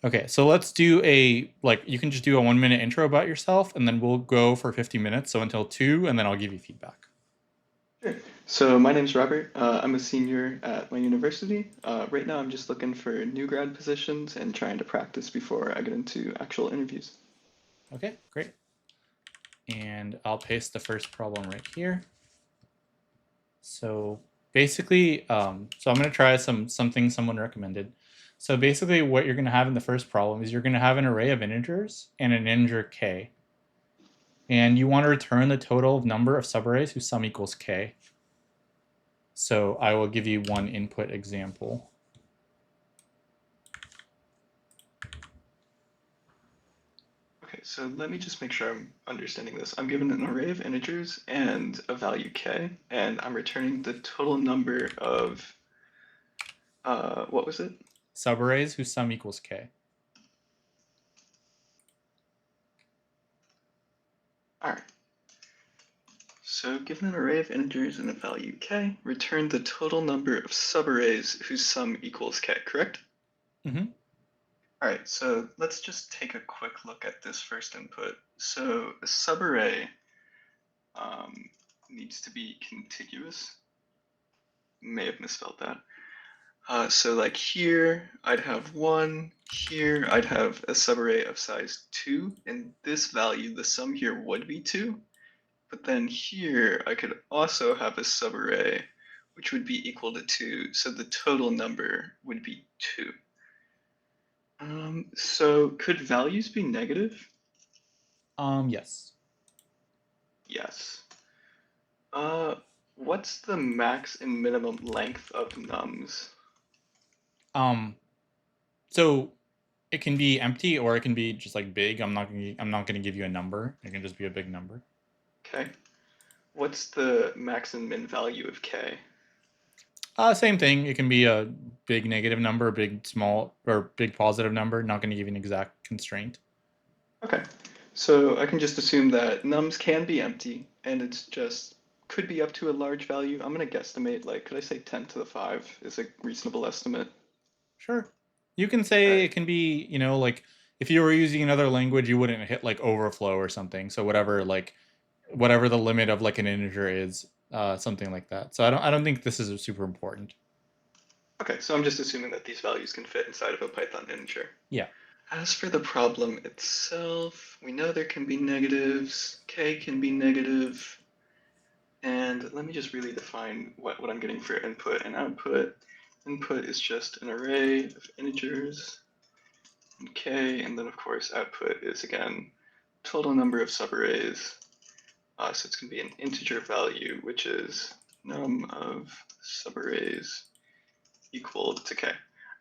Okay, so let's do you can just do a 1 minute intro about yourself, and then we'll go for 50 minutes, so until 2, and then I'll give you feedback. Sure. So my name's Robert. I'm a senior at my university. Right now, I'm just looking for new grad positions and trying to practice before I get into actual interviews. Okay, great. And I'll paste the first problem right here. So basically, so I'm going to try something someone recommended. So basically, what you're going to have in the first problem is you're going to have an array of integers and an integer k, and you want to return the total number of subarrays whose sum equals k. So I will give you one input example. Okay, so let me just make sure I'm understanding this. I'm given an array of integers and a value k, and I'm returning the total number of, what was it? Subarrays whose sum equals k. All right. So given an array of integers and a value k, return the total number of subarrays whose sum equals k, correct? Mm-hmm. All right, so let's just take a quick look at this first input. So a subarray um, needs to be contiguous. May have misspelled that. So like here, I'd have 1. Here, I'd have a subarray of size 2. And this value, the sum here would be 2. But then here, I could also have a subarray, which would be equal to 2. So the total number would be 2. So could values be negative? Yes. Yes. Uh, what's the max and minimum length of nums? Um, so it can be empty or it can be just like big. I'm not gonna give you a number. It can just be a big number. Okay. What's the max and min value of k? Same thing. It can be a big negative number, big small, or big positive number. Not going to give you an exact constraint. Okay. So I can just assume that nums can be empty, and it's just could be up to a large value. I'm gonna guesstimate, like, could I say 10 to the 5 is a reasonable estimate? Sure. You can All say right. it can be, like if you were using another language, you wouldn't hit like overflow or something. So whatever the limit of like an integer is, something like that. So I don't think this is super important. Okay, so I'm just assuming that these values can fit inside of a Python integer. Yeah. As for the problem itself, we know there can be negatives, k can be negative, and let me just really define what I'm getting for input and output. Input is just an array of integers and k, and then of course output is again total number of subarrays. So it's going to be an integer value, which is num of subarrays equal to k.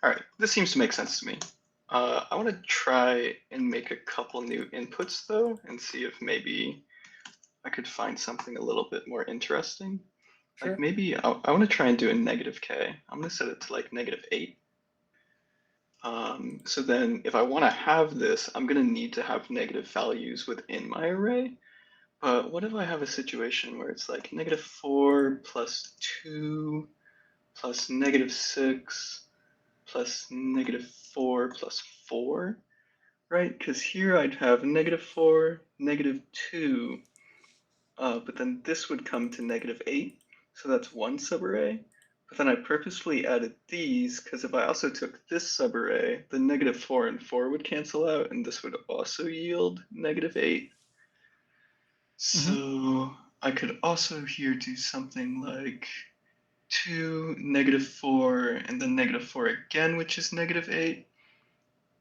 All right, this seems to make sense to me. I want to try and make a couple new inputs though, and see if maybe I could find something a little bit more interesting. Like Sure. maybe I want to try and do a negative k. I'm going to set it to like -8. So then if I want to have this, I'm going to need to have negative values within my array. But what if I have a situation where it's like -4 plus 2 plus -6 plus -4 plus 4, right? Because here I'd have -4, -2, but then this would come to -8, so that's one subarray. But then I purposefully added these because if I also took this subarray, the -4 and 4 would cancel out, and this would also yield -8. Mm-hmm. So I could also here do something like 2, -4, and then -4 again, which is -8.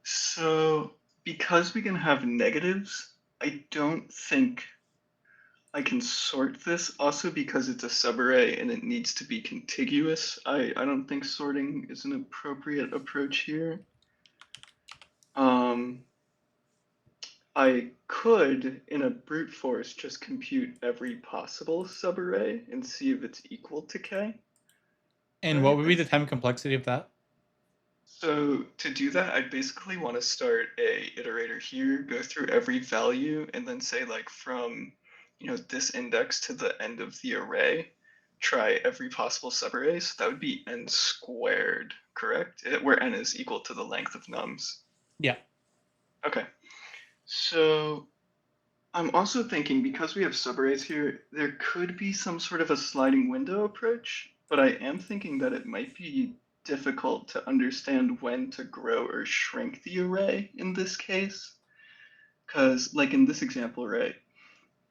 So because we can have negatives, I don't think I can sort this. Also because it's a subarray and it needs to be contiguous, I don't think sorting is an appropriate approach here. Um, I could, in a brute force, just compute every possible subarray and see if it's equal to k, And what right? would be the That's time complexity of that? so to do that, I basically want to start a iterator here, go through every value, and then say like from, this index to the end of the array, try every possible subarray. So that would be n squared, correct? Where n is equal to the length of nums. Yeah. Okay. So I'm also thinking, because we have subarrays here, there could be some sort of a sliding window approach, but I am thinking that it might be difficult to understand when to grow or shrink the array in this case. Because, like in this example, right,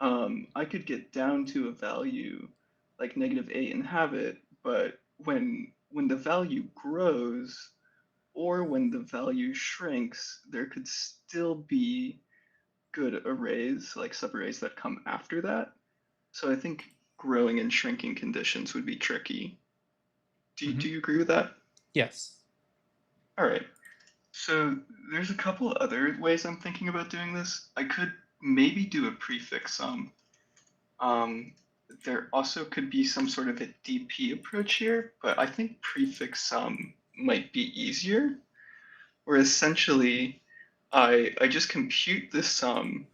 I could get down to a value like -8 and have it, but when the value grows or when the value shrinks, there could still be good arrays, like subarrays that come after that. So I think growing and shrinking conditions would be tricky. Do you agree with that? Yes. All right. So there's a couple other ways I'm thinking about doing this. I could maybe do a prefix sum. Um, there also could be some sort of a DP approach here, but I think prefix sum might be easier, where essentially I just compute the sum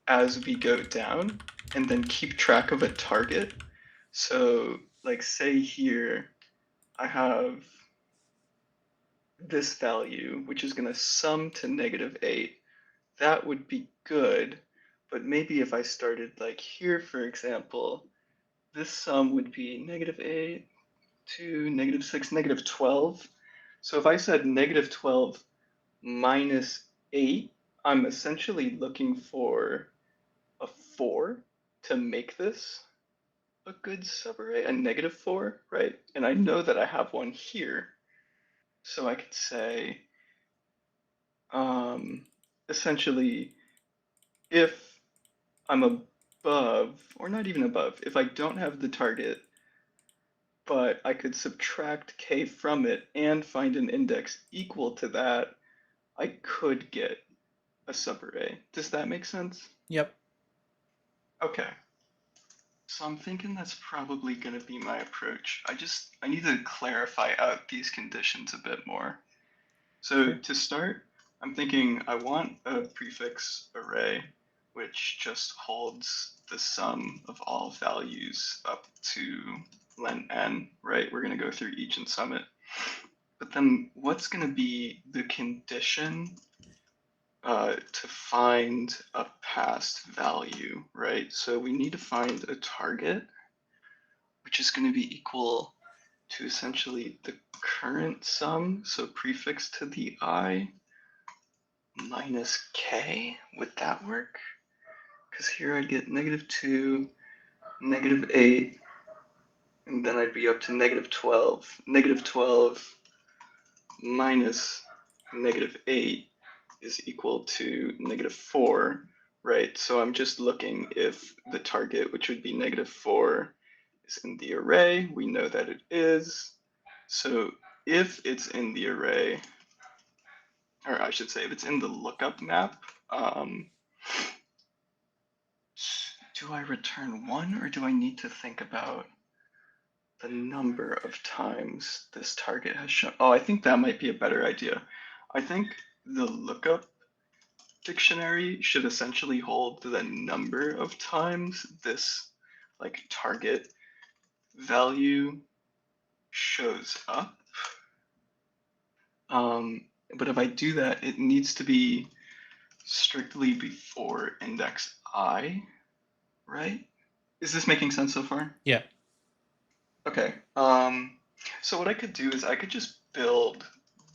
as we go down and then keep track of a target. So, like, say here, I have this value, which is going to sum to -8. That would be good. But maybe if I started like here, for example, this sum would be -8 to -6, -12. So if I said -12 minus 8, I'm essentially looking for a 4 to make this a good subarray, a -4, right? And I know that I have one here. So I could say, essentially, if I'm above, or not even above, if I don't have the target, but I could subtract k from it and find an index equal to that, I could get a subarray. Does that make sense? Yep. Okay. So I'm thinking that's probably going to be my approach. I need to clarify out these conditions a bit more. So Sure. to start, I'm thinking I want a prefix array which just holds the sum of all values up to len n, right? We're going to go through each and sum it. But then what's going to be the condition to find a past value, right? So we need to find a target, which is going to be equal to essentially the current sum, so prefix to the I, minus k. Would that work? Because here I'd get -2, -8, and then I'd be up to -12. -12 minus -8 is equal to -4, right? So I'm just looking if the target, which would be -4, is in the array. We know that it is. So if it's in the array, or I should say if it's in the lookup map, do I return 1 or do I need to think about the number of times this target has shown? Oh, I think that might be a better idea. I think the lookup dictionary should essentially hold the number of times this like target value shows up. But if I do that, it needs to be strictly before index I, right? Is this making sense so far? Yeah. Okay. So what I could do is I could just build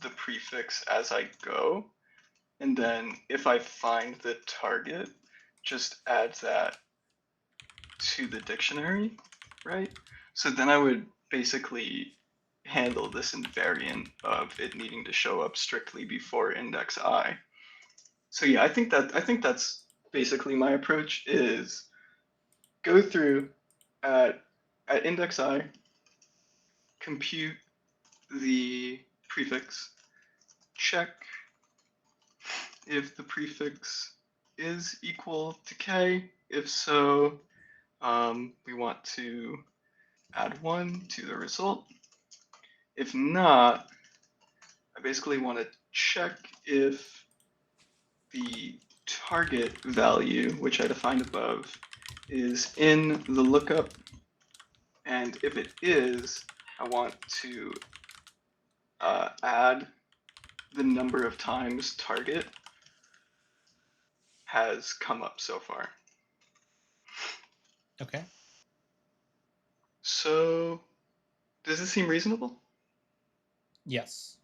the prefix as I go, and then if I find the target, just add that to the dictionary, right? So then I would basically handle this invariant of it needing to show up strictly before index I. So yeah, I think that's basically my approach is go through at index I, compute the prefix, check if the prefix is equal to k. If so, we want to add 1 to the result. If not, I basically want to check if the target value, which I defined above, is in the lookup. And if it is, I want to add the number of times target has come up so far. Okay. So does this seem reasonable? Yes.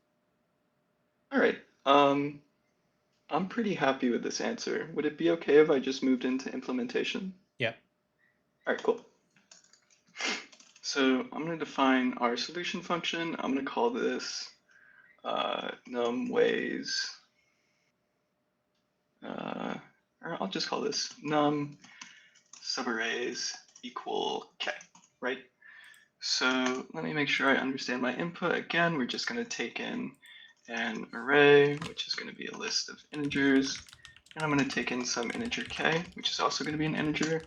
All right. I'm pretty happy with this answer. Would it be okay if I just moved into implementation? Yeah. All right, cool. So I'm going to define our solution function. I'm going to call this num ways, or I'll just call this num subarrays equal k, right? So let me make sure I understand my input. Again, we're just going to take in an array, which is going to be a list of integers. And I'm going to take in some integer k, which is also going to be an integer,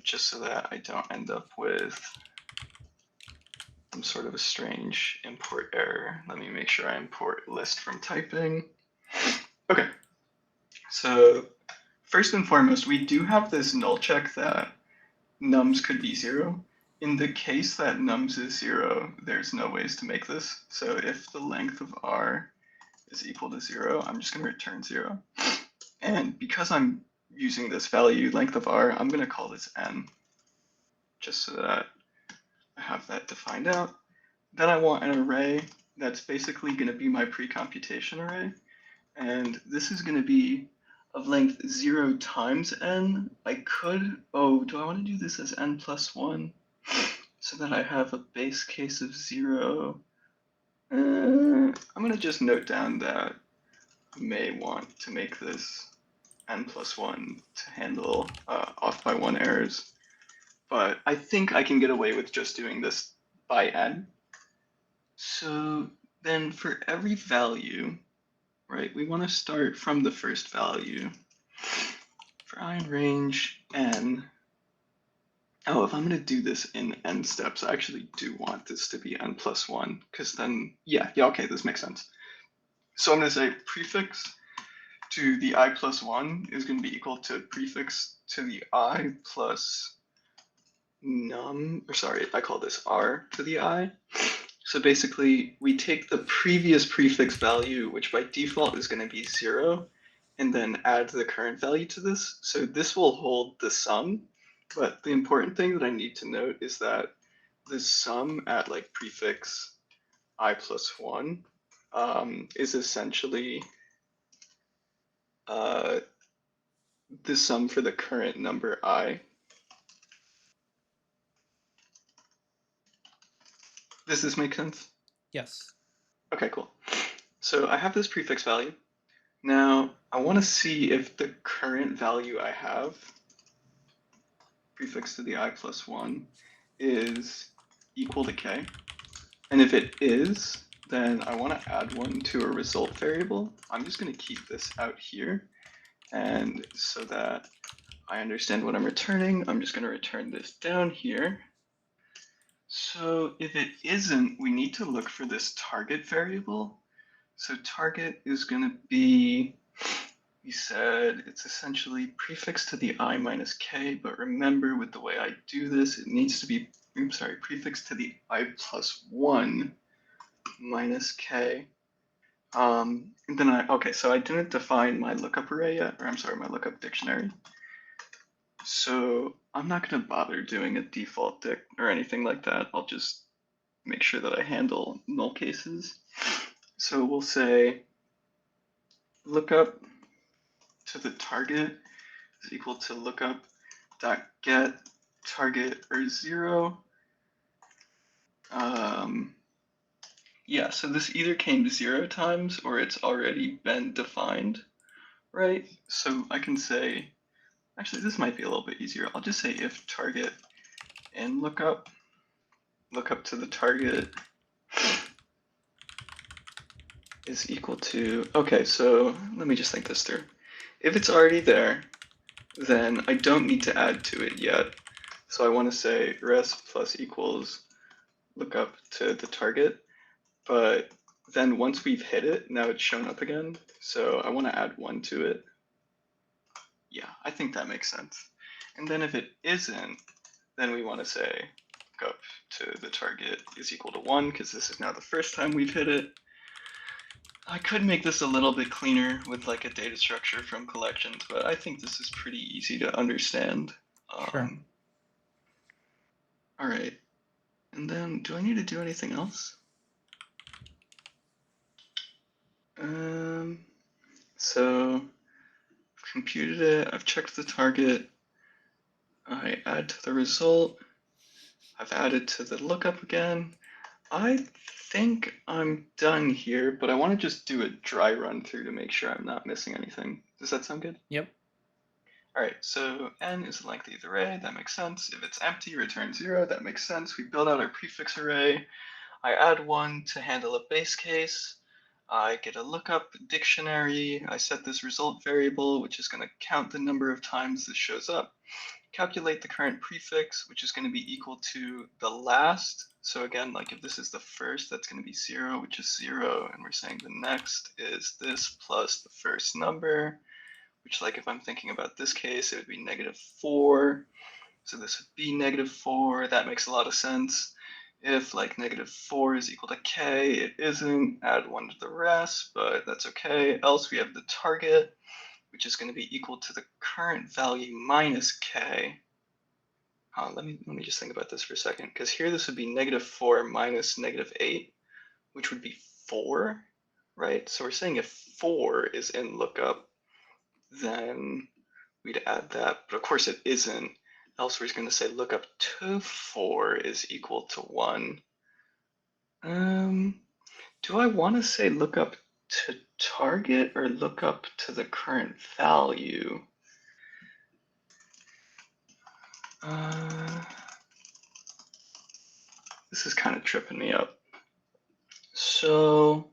just so that I don't end up with some sort of a strange import error. Let me make sure I import list from typing. Okay, so first and foremost, we do have this null check that nums could be 0. In the case that nums is 0, there's no ways to make this. So if the length of r is equal to 0, I'm just going to return 0. And because I'm using this value, length of r, I'm going to call this n, just so that I have that defined out. Then I want an array that's basically going to be my pre-computation array. And this is going to be of length 0 times n. I could, do I want to do this as n plus 1 so that I have a base case of 0? I'm going to just note down that I may want to make this n plus 1 to handle off by 1 errors. But I think I can get away with just doing this by n. So then for every value, right, we want to start from the first value. For I in range n, if I'm going to do this in n steps, I actually do want this to be n plus 1, because then, yeah, okay, this makes sense. So I'm going to say prefix to the I plus 1 is going to be equal to prefix to the I plus I call this r to the I. So basically, we take the previous prefix value, which by default is going to be 0, and then add the current value to this. So this will hold the sum, but the important thing that I need to note is that the sum at like prefix I plus 1 is essentially the sum for the current number I. Does this make sense? Yes. Okay, cool. So I have this prefix value. Now I want to see if the current value I have, prefix to the I plus 1, is equal to k. And if it is, then I want to add one to a result variable. I'm just going to keep this out here. And so that I understand what I'm returning, I'm just going to return this down here. So if it isn't, we need to look for this target variable. So target is going to be, we said it's essentially prefix to the I minus k, but remember with the way I do this, it needs to be, prefix to the I plus 1 minus k. And then so I didn't define my lookup array yet, or my lookup dictionary. So I'm not going to bother doing a default dict or anything like that. I'll just make sure that I handle null cases. So we'll say lookup to the target is equal to lookup dot get target or 0. Yeah, so this either came 0 times or it's already been defined, right? So I can say, actually this might be a little bit easier. I'll just say if target and lookup to the target is equal to, okay, so let me just think this through. If it's already there, then I don't need to add to it yet. So I want to say res plus equals lookup to the target, but then once we've hit it, now it's shown up again. So I want to add 1 to it. Yeah, I think that makes sense. And then if it isn't, then we want to say lookup to the target is equal to 1, because this is now the first time we've hit it. I could make this a little bit cleaner with like a data structure from collections, but I think this is pretty easy to understand. Sure. All right. And then do I need to do anything else? So I've computed it, I've checked the target, I add to the result, I've added to the lookup again. I think I'm done here, but I want to just do a dry run through to make sure I'm not missing anything. Does that sound good? Yep. All right, so n is the length of the array, that makes sense. If it's empty, return 0, that makes sense. We build out our prefix array. I add 1 to handle a base case. I get a lookup dictionary. I set this result variable, which is going to count the number of times this shows up. Calculate the current prefix, which is going to be equal to the last. So again, like if this is the first, that's going to be 0, which is 0. And we're saying the next is this plus the first number, which like if I'm thinking about this case, it would be -4. So this would be -4. That makes a lot of sense. If like -4 is equal to k, it isn't. Add 1 to the rest, but that's okay. Else we have the target, which is going to be equal to the current value minus k. Let me just think about this for a second, because here this would be -4 minus -8, which would be 4, right? So we're saying if 4 is in lookup, then we'd add that, but of course it isn't. Else we're going to say lookup to 4 is equal to 1. Do I want to say lookup to target or lookup to the current value? This is kind of tripping me up. So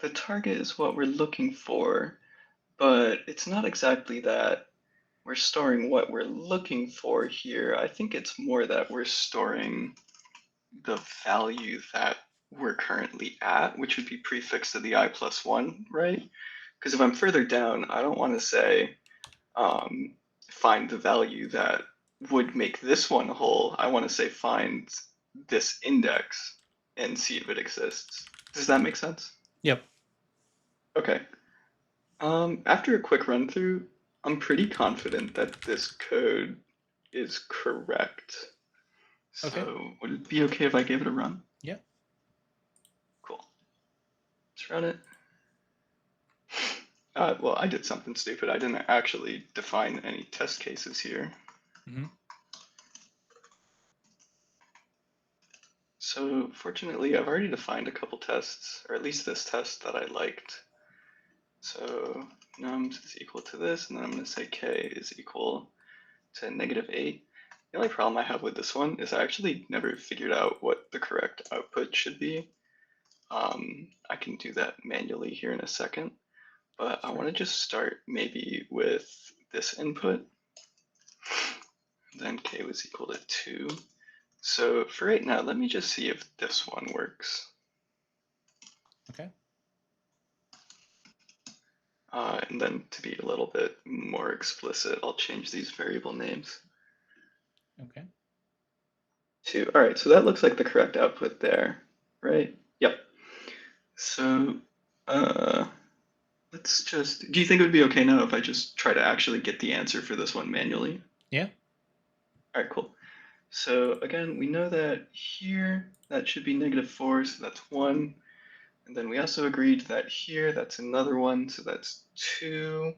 the target is what we're looking for, but it's not exactly that we're storing what we're looking for here. I think it's more that we're storing the value that we're currently at, which would be prefixed to the I+1, right? Because if I'm further down, I don't want to say find the value that would make this one whole. I want to say find this index and see if it exists. Does that make sense? Yep. Okay. After a quick run through, I'm pretty confident that this code is correct. So Okay. would it be okay if I gave it a run? Yep. Cool. Let's run it. Well, I did something stupid. I didn't actually define any test cases here. Mm-hmm. So fortunately, I've already defined a couple tests, or at least this test that I liked. So nums is equal to this, and then I'm going to say k is equal to -8. The only problem I have with this one is I actually never figured out what the correct output should be. I can do that manually here in a second, but I want to just start maybe with this input. Then k was equal to 2. So for right now, let me just see if this one works. Okay. And then to be a little bit more explicit, I'll change these variable names. Okay. 2. All right, so that looks like the correct output there, right? Yep. So let's just, do you think it would be okay now if I just try to actually get the answer for this one manually? Yeah. All right, cool. So again, we know that here, that should be -4, so that's 1. And then we also agreed that here, that's another 1, so that's 2.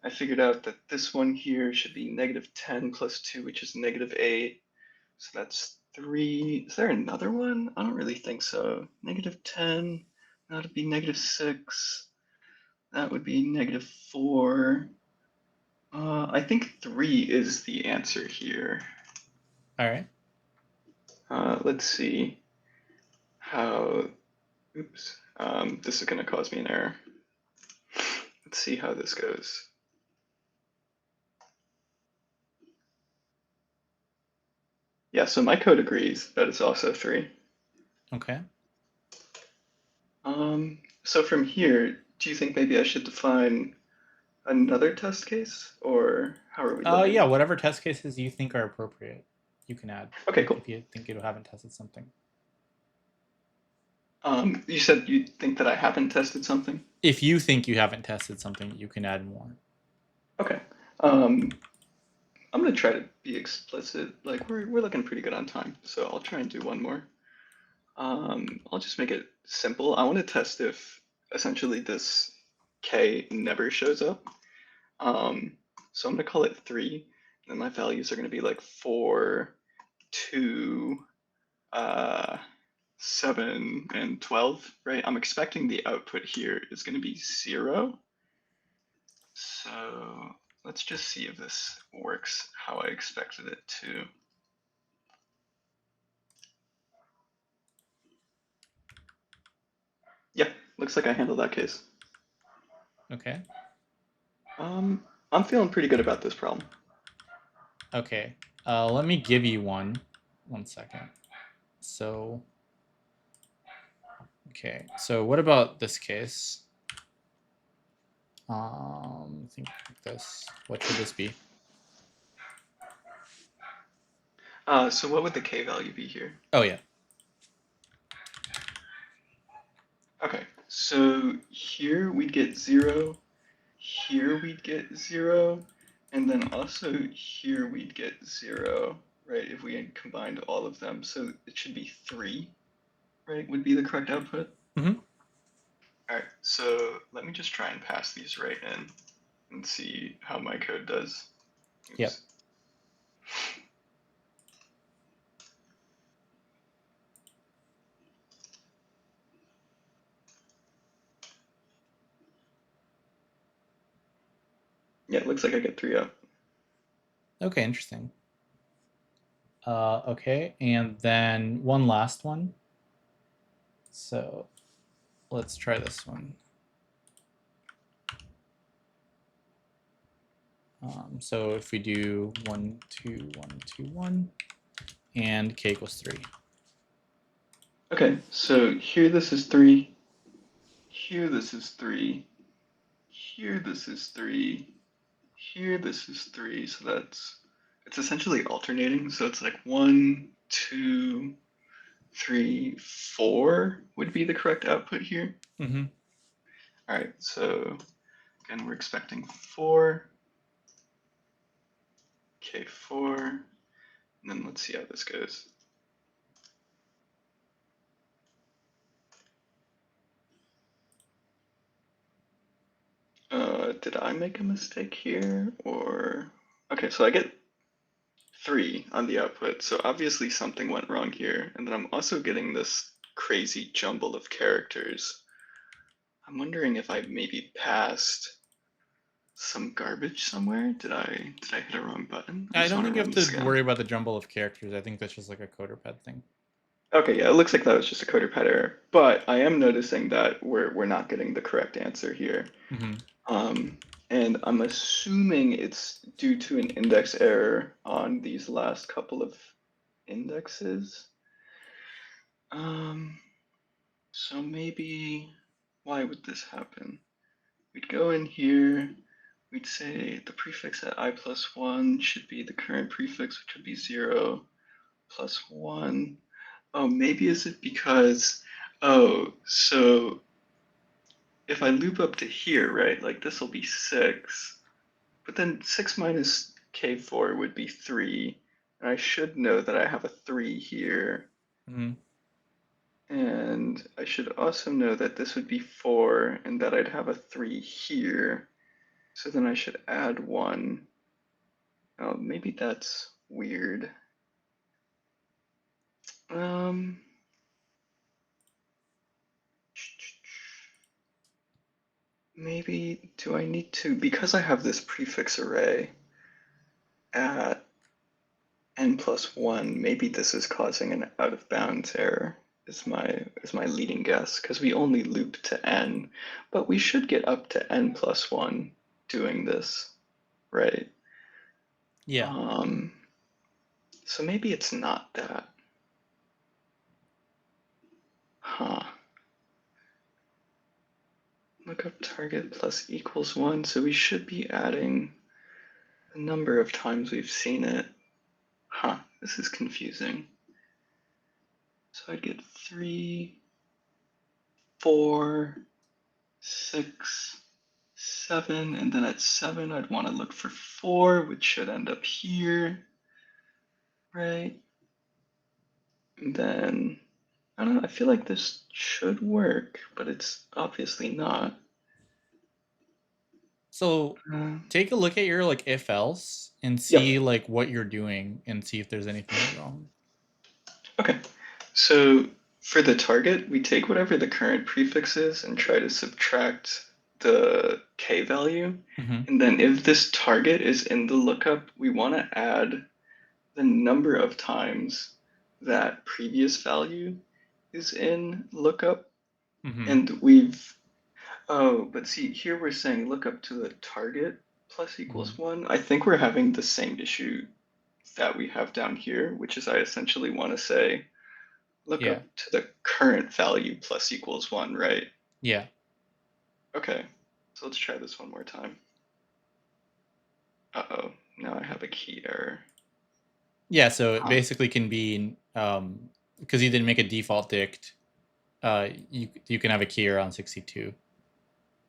I figured out that this one here should be -10 plus 2, which is -8. So that's 3. Is there another one? I don't really think so. -10, that would be -6. That would be -4. I think 3 is the answer here. All right. Let's see how, oops, this is going to cause me an error. Let's see how this goes. Yeah, so my code agrees that it's also 3. Okay. So from here, do you think maybe I should define another test case, or how are we Yeah, looking? whatever test cases you think are appropriate, you can add Okay, cool. if you think you haven't tested something. You said you think that I haven't tested something? If you think you haven't tested something, you can add more. Okay. Um, I'm gonna try to be explicit. Like we're looking pretty good on time, so I'll try and do one more. I'll just make it simple. I want to test if essentially this k never shows up. So I'm gonna call it 3, and then my values are gonna be like 4, 2, 7, and 12, right? I'm expecting the output here is gonna be 0. So let's just see if this works how I expected it to. Yeah, looks like I handled that case. Okay. I'm feeling pretty good about this problem. Okay. Let me give you one. 1 second. So, okay. So what about this case? Think like this. What should this be? So what would the k value be here? Oh yeah. Okay, so here we'd get 0, here we'd get 0, and then also here we'd get 0, right, if we had combined all of them. So it should be 3, right, would be the correct output. Mm-hmm. All right, so let me just try and pass these right in and see how my code does. Oops. Yep. Yeah, it looks like I get 3 out. Okay, interesting. Okay, and then one last one. So let's try this one. So if we do 1, 2, 1, 2, 1, and k equals 3. Okay, so here this is 3, here this is 3, here this is 3, here this is 3, so it's essentially alternating, so it's like 1, 2, 3, 4 would be the correct output here. Mm-hmm. All right, so again, we're expecting 4, k4, and then let's see how this goes. Did I make a mistake here, or... Okay, so I get 3 on the output, so obviously something went wrong here, and then I'm also getting this crazy jumble of characters. I'm wondering if I maybe passed some garbage somewhere. Did I hit a wrong button? I I just don't want to think you run have this to again. worry about the jumble of characters. I think that's just like a coder pad thing. Okay, yeah, it looks like that was just a coder pad error, but I am noticing that we're not getting the correct answer here. Mm-hmm. And I'm assuming it's due to an index error on these last couple of indexes. So maybe, why would this happen? We'd go in here, we'd say the prefix at I plus 1 should be the current prefix, which would be 0 plus 1. Oh, maybe is it because, oh, so if I loop up to here, right, like this will be 6, but then 6 minus k4 would be 3, and I should know that I have a 3 here. Mm-hmm. And I should also know that this would be 4 and that I'd have a 3 here. So then I should add 1. Oh, maybe that's weird. Um, maybe do I need to, because I have this prefix array at n plus 1, maybe this is causing an out of bounds error is my leading guess, because we only loop to n, but we should get up to n plus 1 doing this, right? Yeah. So maybe it's not that. Huh. Lookup target plus equals 1, so we should be adding the number of times we've seen it. Huh, this is confusing. So I'd get 3, 4, 6, 7, and then at 7 I'd want to look for 4, which should end up here, right? And then, I don't know, I feel like this should work, but it's obviously not. So take a look at your like if else and Yep. see like what you're doing and see if there's anything wrong. Okay. So for the target, we take whatever the current prefix is and try to subtract the k value. Mm-hmm. And then if this target is in the lookup, we want to add the number of times that previous value is in lookup. Mm-hmm. And we've, oh, but see, here we're saying lookup to the target plus Mm-hmm. equals 1. I think we're having the same issue that we have down here, which is I essentially want to say look Yeah. up to the current value plus equals 1, right? Yeah. Okay, so let's try this one more time. Uh-oh, now I have a key error. Yeah, so it Huh. basically can be because you didn't make a default dict, you can have a key around 62.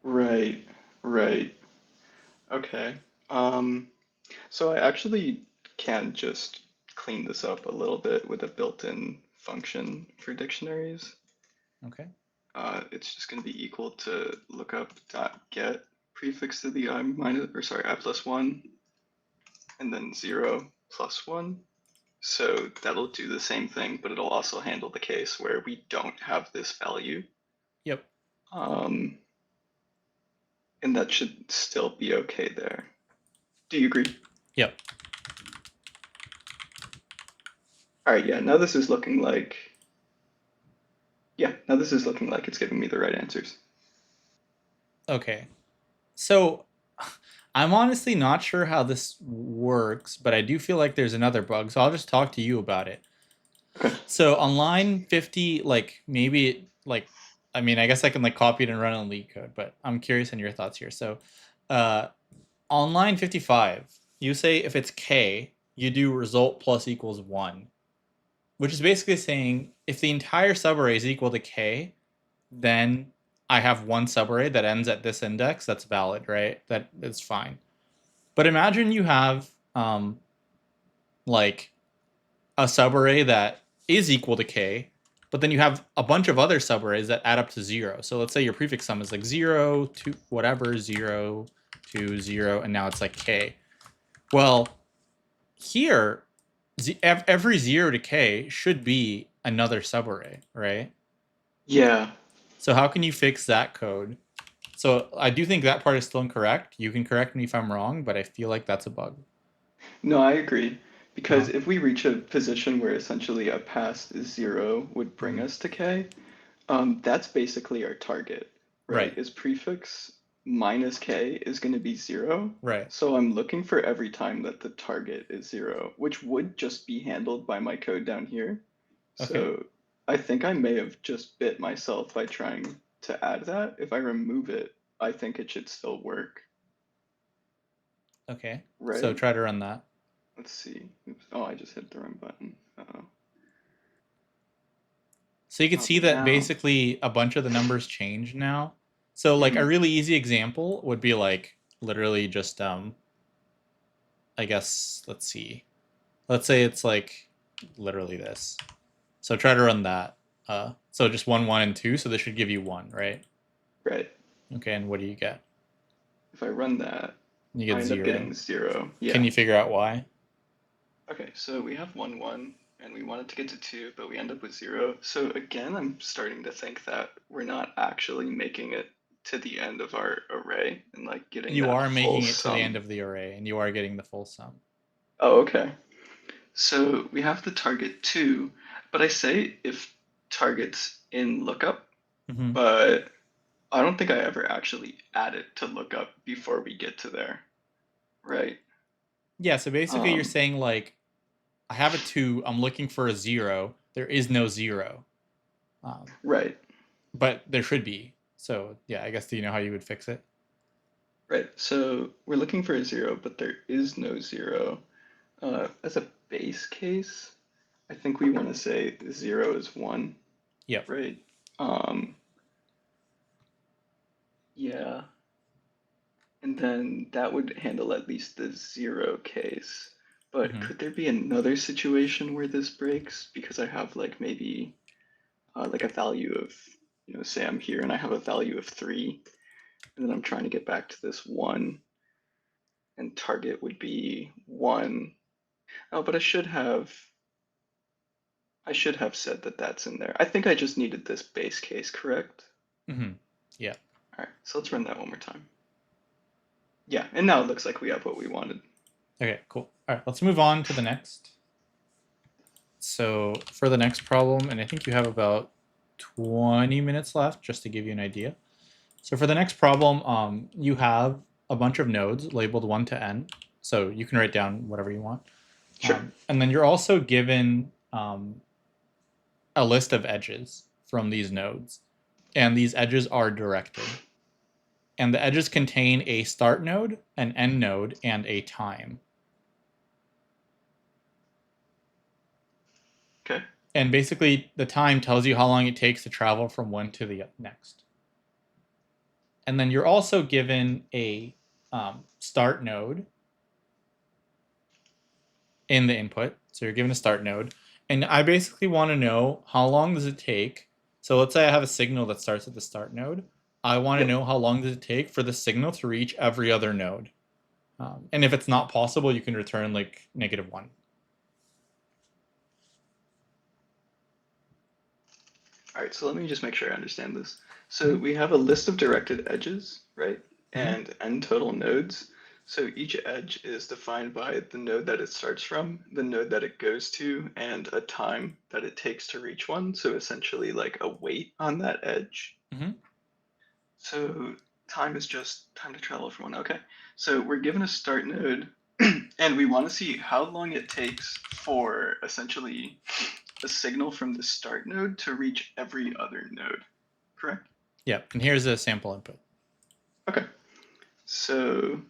Right, right. Okay. Um, so I actually can just clean this up a little bit with a built-in function for dictionaries. Okay. It's just going to be equal to lookup dot get prefix to the I minus, or sorry, I plus 1, and then 0 plus 1. So that'll do the same thing, but it'll also handle the case where we don't have this value. Yep. Um, and that should still be okay there. Do you agree? Yep. All right, yeah, now this is looking like, yeah, now this is looking like it's giving me the right answers. Okay. So I'm honestly not sure how this works, but I do feel like there's another bug. So I'll just talk to you about it. Okay. So on line 50, like maybe like I mean, I guess I can like copy it and run it on lead code, but I'm curious on your thoughts here. So uh on line 55, you say if it's k, you do result plus equals 1, which is basically saying if the entire subarray is equal to k, then I have one subarray that ends at this index that's valid, right? That is fine. But imagine you have like a subarray that is equal to k, but then you have a bunch of other subarrays that add up to 0. So let's say your prefix sum is like 0 to whatever, 0 to 0, and now it's like k. Well, here, every 0 to k should be another subarray, right? Yeah. So how can you fix that code? So I do think that part is still incorrect. You can correct me if I'm wrong, but I feel like that's a bug. No, I agree. Because Uh-huh. if we reach a position where essentially a past 0 would bring Mm-hmm. us to k, that's basically our target, right? Right. Is prefix minus k is going to be 0. Right. So I'm looking for every time that the target is 0, which would just be handled by my code down here. Okay. So I think I may have just bit myself by trying to add that. If I remove it, I think it should still work, Okay. So right? try to run that. Let's see. Oops. Oh, I just hit the wrong button. Uh-oh. So you can Oh, see but that now. basically a bunch of the numbers change now. So like a Mhm. really easy example would be like literally just I guess let's see. Let's say it's like literally this. So try to run that. So just 1, 1, and 2. So this should give you 1, right? Right. Okay, and what do you get? If I run that, You I get end up 0. getting 0. Can Yeah. you figure out why? Okay, so we have 1, 1, and we wanted to get to 2, but we end up with 0. So again, I'm starting to think that we're not actually making it to the end of our array and like getting You that are full making it to the end sum. of the array, and you are getting the full sum. Oh, okay. So we have the target 2, but I say if target's in lookup, Mm-hmm. but I don't think I ever actually add it to lookup before we get to there, right? Yeah, so basically you're Um, saying like I have a 2, I'm looking for a 0. There is no 0. Um, right, but there should be. So yeah, I guess do you know how you would fix it? right. So we're looking for a 0, but there is no 0. As a base case, I think we want to say 0 is 1, Yep. right? Um, Yeah. And then that would handle at least the 0 case. But Hmm. could there be another situation where this breaks? Because I have like maybe like a value of, say I'm here and I have a value of 3, and then I'm trying to get back to this 1, and target would be 1. Oh, but I should have said that that's in there. I think I just needed this base case, correct? Hmm. Yeah. All right, so let's run that one more time. Yeah, and now it looks like we have what we wanted. Okay, cool. All right, let's move on to the next. So for the next problem, and I think you have about 20 minutes left just to give you an idea. So for the next problem, you have a bunch of nodes labeled 1 to n. So you can write down whatever you want. Sure. And then you're also given a list of edges from these nodes. And these edges are directed. And the edges contain a start node, an end node, and a time. Okay. And basically, the time tells you how long it takes to travel from one to the next. And then you're also given a start node in the input. So you're given a start node. And I basically want to know how long does it take. So let's say I have a signal that starts at the start node. I want to Yep. know how long does it take for the signal to reach every other node. And if it's not possible, you can return like -1. All right, so let me just make sure I understand this. So Mm-hmm. we have a list of directed edges, right? Mm-hmm. And n total nodes. So each edge is defined by the node that it starts from, the node that it goes to, and a time that it takes to reach one. So essentially like a weight on that edge. Mm-hmm. So time is just time to travel from one. Okay. So we're given a start node and we want to see how long it takes for essentially a signal from the start node to reach every other node, correct? Yeah. And here's a sample input. Okay. So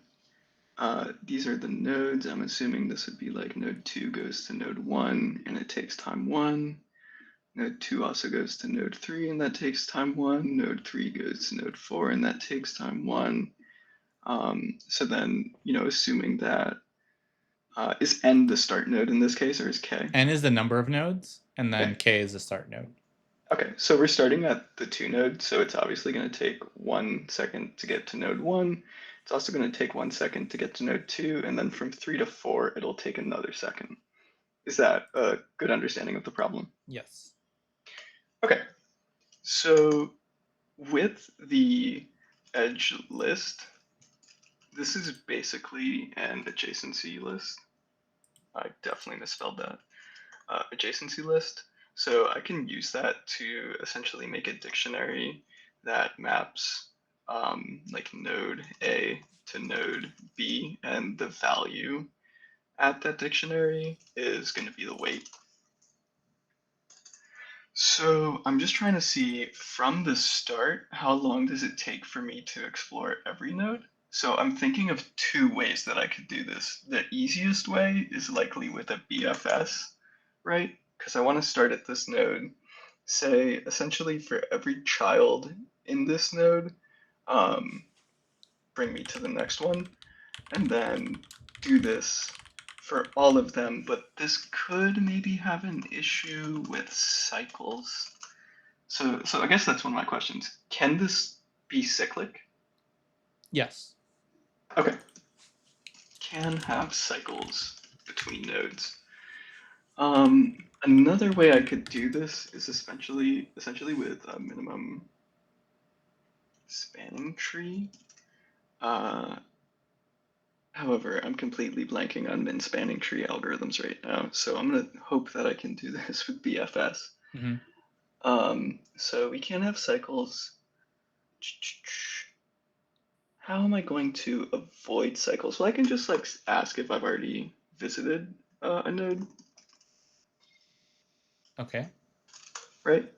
these are the nodes. I'm assuming this would be like node 2 goes to node 1 and it takes time 1. Node 2 also goes to node 3 and that takes time 1. Node 3 goes to node 4 and that takes time 1. So then, assuming that is n the start node in this case, or is k? N is the number of nodes, and Yeah. then K is the start node. Okay, so we're starting at the 2 node, so it's obviously going to take 1 second to get to node 1. It's also going to take 1 second to get to node 2, and then from 3 to 4, it'll take another second. Is that a good understanding of the problem? Yes. Okay, so with the edge list, this is basically an adjacency list. I definitely misspelled that. Adjacency list. So I can use that to essentially make a dictionary that maps like node A to node B, and the value at that dictionary is going to be the weight. So I'm just trying to see from the start, how long does it take for me to explore every node? So I'm thinking of 2 ways that I could do this. The easiest way is likely with a BFS, right? Because I want to start at this node, say essentially for every child in this node, um, bring me to the next one, and then do this for all of them, but this could maybe have an issue with cycles. So I guess that's one of my questions. Can this be cyclic? Yes. Okay. Can have cycles between nodes. Another way I could do this is essentially with a minimum spanning tree. Uh, However, I'm completely blanking on min spanning tree algorithms right now, so I'm gonna hope that I can do this with BFS. Mm-hmm. So we can have cycles. How am I going to avoid cycles? Well, I can just like ask if I've already visited a node, Okay. right?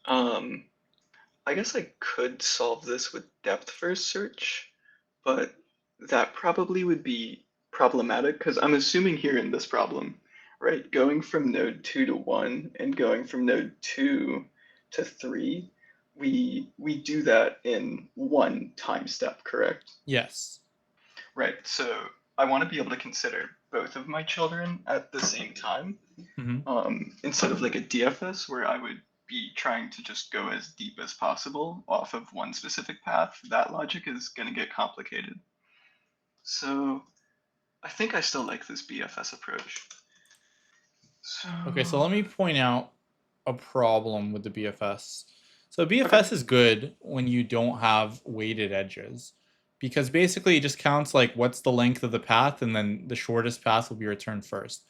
Um, I guess I could solve this with depth first search, but that probably would be problematic because I'm assuming here in this problem, right, going from node 2 to 1 and going from node 2 to 3 we do that in one time step, correct? Yes. Right. So I want to be able to consider both of my children at the same time, Mm-hmm. instead of like a DFS where I would be trying to just go as deep as possible off of one specific path. That logic is going to get complicated. So I think I still like this BFS approach. So, Okay, so let me point out a problem with the BFS. So okay. BFS is good when you don't have weighted edges, because basically it just counts like what's the length of the path, and then the shortest path will be returned first.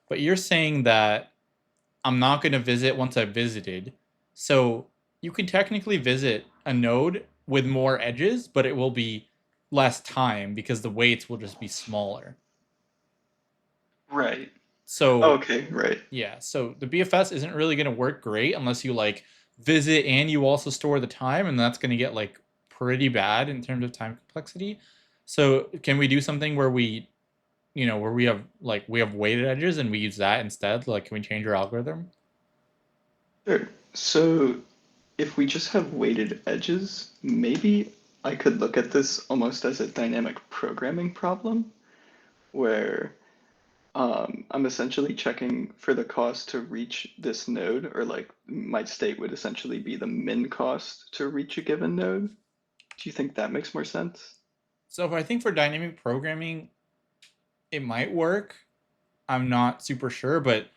But you're saying that I'm not going to visit once I've visited. So you can technically visit a node with more edges, but it will be less time because the weights will just be smaller. Right. So Okay, right. yeah, so the BFS isn't really going to work great unless you like visit and you also store the time, and that's going to get like pretty bad in terms of time complexity. So can we do something where where we have weighted edges and we use that instead? Like, can we change our algorithm? Sure. So if we just have weighted edges, maybe I could look at this almost as a dynamic programming problem where I'm essentially checking for the cost to reach this node, or like my state would essentially be the min cost to reach a given node. Do you think that makes more sense? So if I think for dynamic programming, it might work. I'm not super sure, but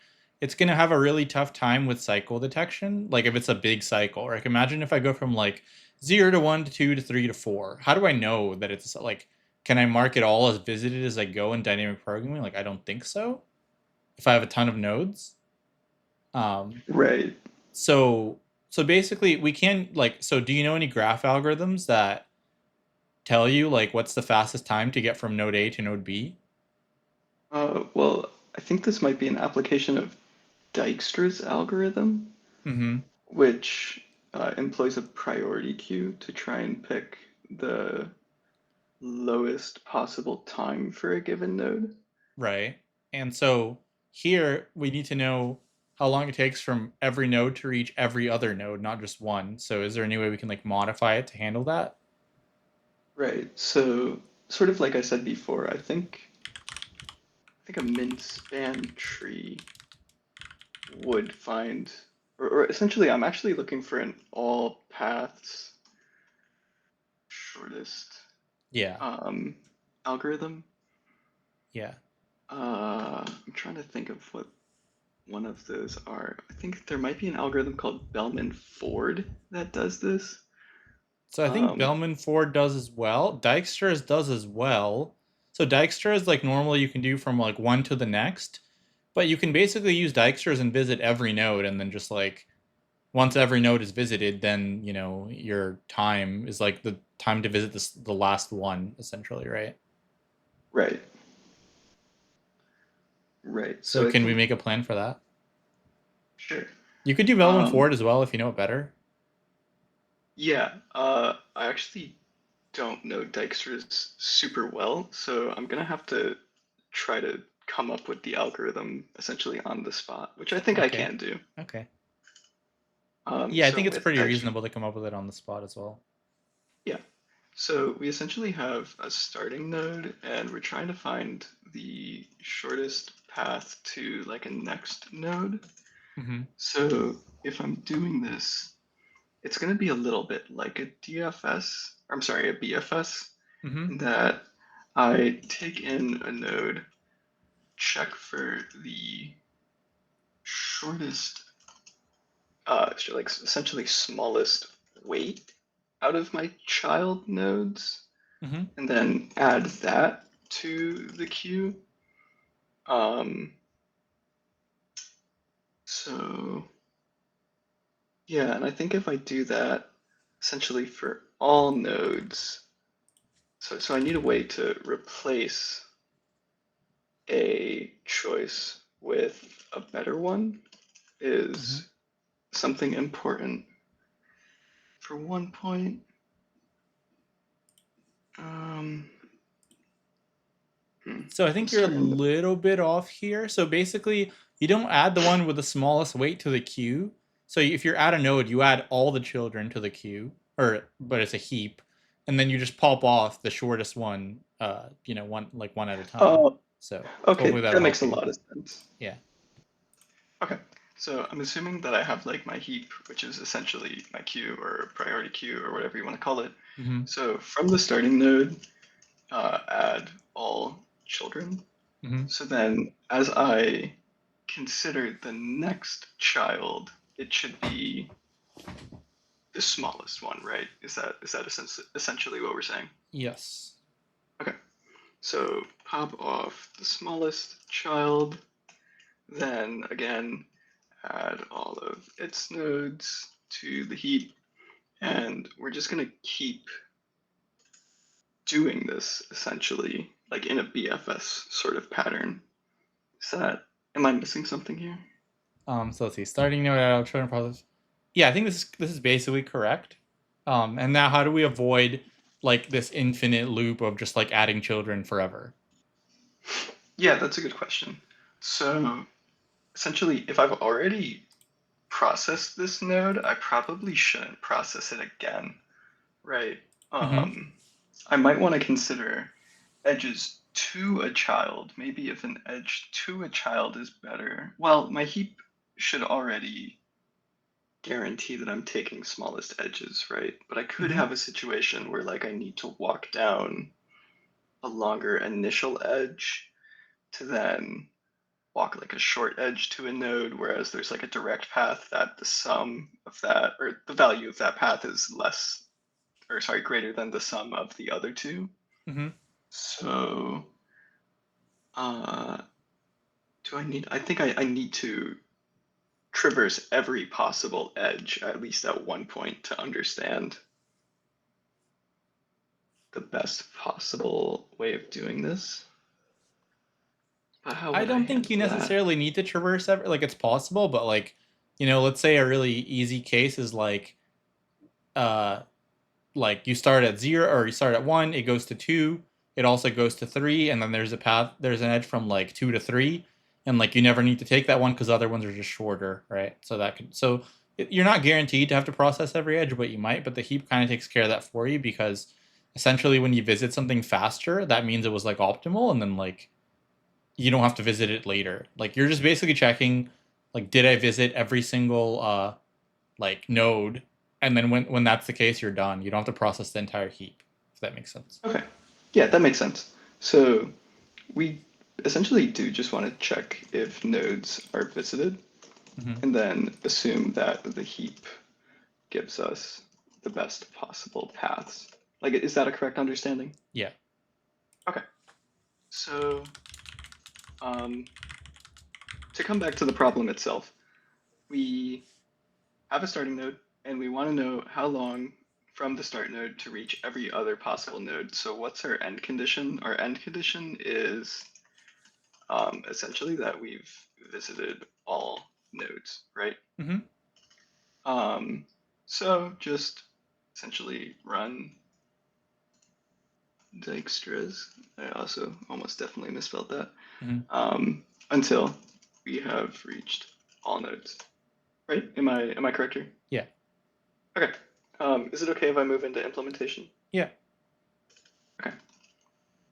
it's gonna have a really tough time with cycle detection. Like if it's a big cycle, like imagine if I go from like 0 to 1 to 2 to 3 to 4. How do I know that it's like? Can I mark it all as visited as I go in dynamic programming? Like I don't think so. If I have a ton of nodes, um, Right. so so basically we can like. So do you know any graph algorithms that tell you like what's the fastest time to get from node A to node B? Well, I think this might be an application of Dijkstra's algorithm, Mm-hmm. which employs a priority queue to try and pick the lowest possible time for a given node. Right. And so here we need to know how long it takes from every node to reach every other node, not just one. So is there any way we can like modify it to handle that? Right. So, sort of like I said before, I think a min span tree would find, or essentially, I'm actually looking for an all paths shortest Yeah. um, algorithm. Yeah. I'm trying to think of what one of those are. I think there might be an algorithm called Bellman-Ford that does this. So I think Um, Bellman Ford does as well. Dijkstra's does as well. So Dijkstra is like normally you can do from like one to the next, but you can basically use Dijkstra's and visit every node, and then just like once every node is visited, then your time is like the time to visit the last one essentially, right? right, right. So So I can we think, make a plan for that? sure. You could do Bellman Um, Ford as well if you know it better. yeah, I actually don't know Dijkstra's super well, so I'm gonna have to try to come up with the algorithm essentially on the spot, which I think I Okay. can do. Okay. Yeah, I So think it's with pretty Dijkstra, reasonable to come up with it on the spot as well. yeah. So we essentially have a starting node, and we're trying to find the shortest path to like a next node. Mm-hmm. So if I'm doing this, it's going to be a little bit like a DFS, I'm sorry, a BFS, Mm-hmm. in that I take in a node, check for the shortest, like essentially smallest weight out of my child nodes, Mm-hmm. and then add that to the queue. Um, so yeah, and I think if I do that essentially for all nodes, so I need a way to replace a choice with a better one Mm-hmm. is something important. For 1 point, um, So I think let's you're a try and little bit off here. So basically, you don't add the one with the smallest weight to the queue. So if you're at a node, you add all the children to the queue, but it's a heap, and then you just pop off the shortest one, one at a time. Oh, So hopefully okay, that'll that makes help a you. lot of sense. Yeah. Okay, so I'm assuming that I have like my heap, which is essentially my queue or priority queue or whatever you want to call it. Mm-hmm. So from the starting node, add all children. Mm-hmm. So then as I consider the next child, it should be the smallest one, right? Is that essentially what we're saying? Yes. Okay, so pop off the smallest child, then again add all of its nodes to the heap, and we're just going to keep doing this essentially like in a BFS sort of pattern. Am I missing something here? So let's see. Starting node out children process. Yeah, I think this is basically correct. And now how do we avoid like this infinite loop of just like adding children forever? Yeah, that's a good question. So essentially, if I've already processed this node, I probably shouldn't process it again, right? Mm-hmm. Um, I might want to consider edges to a child. Maybe if an edge to a child is better. Well, my heap should already guarantee that I'm taking smallest edges, right? But I could Mm-hmm. have a situation where like I need to walk down a longer initial edge to then walk like a short edge to a node, whereas there's like a direct path that the sum of that or the value of that path is less or sorry, greater than the sum of the other two. Mm-hmm. So uh I think I need to traverse every possible edge at least at one point to understand the best possible way of doing this. But how I would I don't think you handle that? necessarily need to traverse every, like it's possible, but like, let's say a really easy case is uh like you start at 0 or you start at 1, it goes to 2, it also goes to 3, and then there's an edge from like 2 to 3, and like you never need to take that one because other ones are just shorter, right? You're not guaranteed to have to process every edge, but you might, but the heap kind of takes care of that for you because essentially when you visit something faster, that means it was like optimal, and then like you don't have to visit it later. Like you're just basically checking like did I visit every single like node, and then when that's the case, you're done. You don't have to process the entire heap, if that makes sense. Okay. Yeah, that makes sense. So we essentially do just want to check if nodes are visited Mm-hmm. and then assume that the heap gives us the best possible paths. Like, is that a correct understanding? Yeah. Okay. So, um, to come back to the problem itself, we have a starting node and we want to know how long from the start node to reach every other possible node. So what's our end condition? Our end condition is essentially that we've visited all nodes, right? Mm-hmm. Um, so just essentially run Dijkstra's. I also almost definitely misspelled that. Mm-hmm. Until we have reached all nodes, right? Am I correct here? Yeah. Okay. Is it okay if I move into implementation? Yeah. Okay.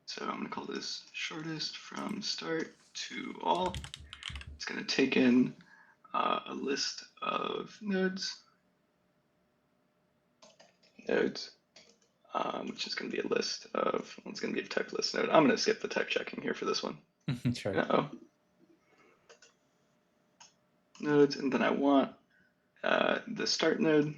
So I'm gonna call this shortest from start to all. It's gonna take in a list of nodes, which is going to be a list of, well, it's going to be a type list node. I'm going to skip the type checking here for this one. Sure. Uh-oh. Nodes, and then I want the start node,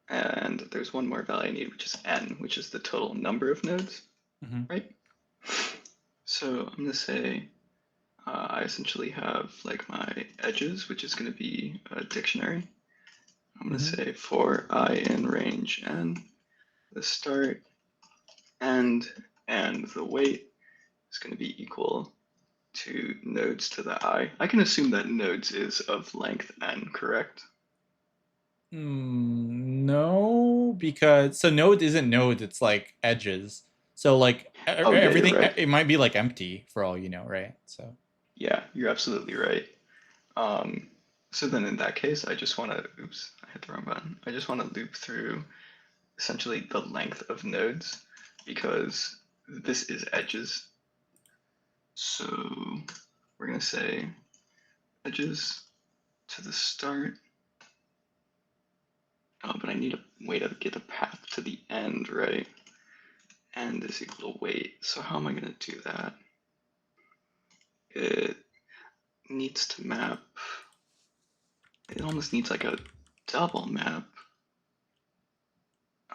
and there's one more value I need, which is n, which is the total number of nodes, Mm-hmm. right? So I'm going to say I essentially have like my edges, which is going to be a dictionary. I'm going to Mm-hmm. say for I in range n, the start, end, and the weight is going to be equal to nodes to the I. I can assume that nodes is of length n, correct? No, because so nodes isn't nodes, it's like edges. So like Oh yeah, you're everything, right. it might be like empty for all you know, right? So Yeah, you're absolutely right. Um, So then in that case, I just want to, oops, I hit the wrong button. I just want to loop through essentially the length of nodes because this is edges. So we're going to say edges to the start. Oh, but I need a way to get a path to the end, right? End is equal to weight. So how am I going to do that? It needs to map. It almost needs like a double map.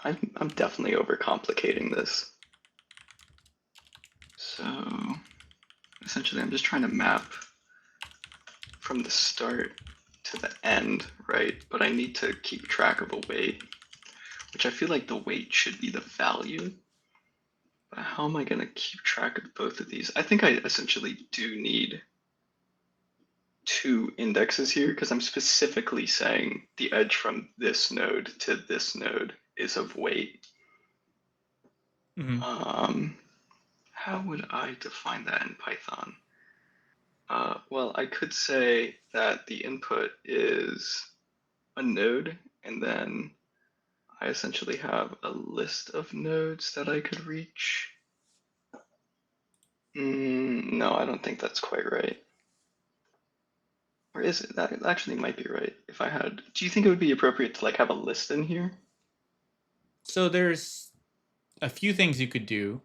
I'm definitely overcomplicating this. So essentially, I'm just trying to map from the start to the end, right? But I need to keep track of a weight, which I feel like the weight should be the value. But how am I going to keep track of both of these? I think I essentially do need two indexes here because I'm specifically saying the edge from this node to this node is of weight. Mm-hmm. How would I define that in Python? Well, I could say that the input is a node, and then I essentially have a list of nodes that I could reach. No, I don't think that's quite right. Or is it? That actually might be right. If I had, do you think it would be appropriate to like have a list in here? So there's a few things you could do.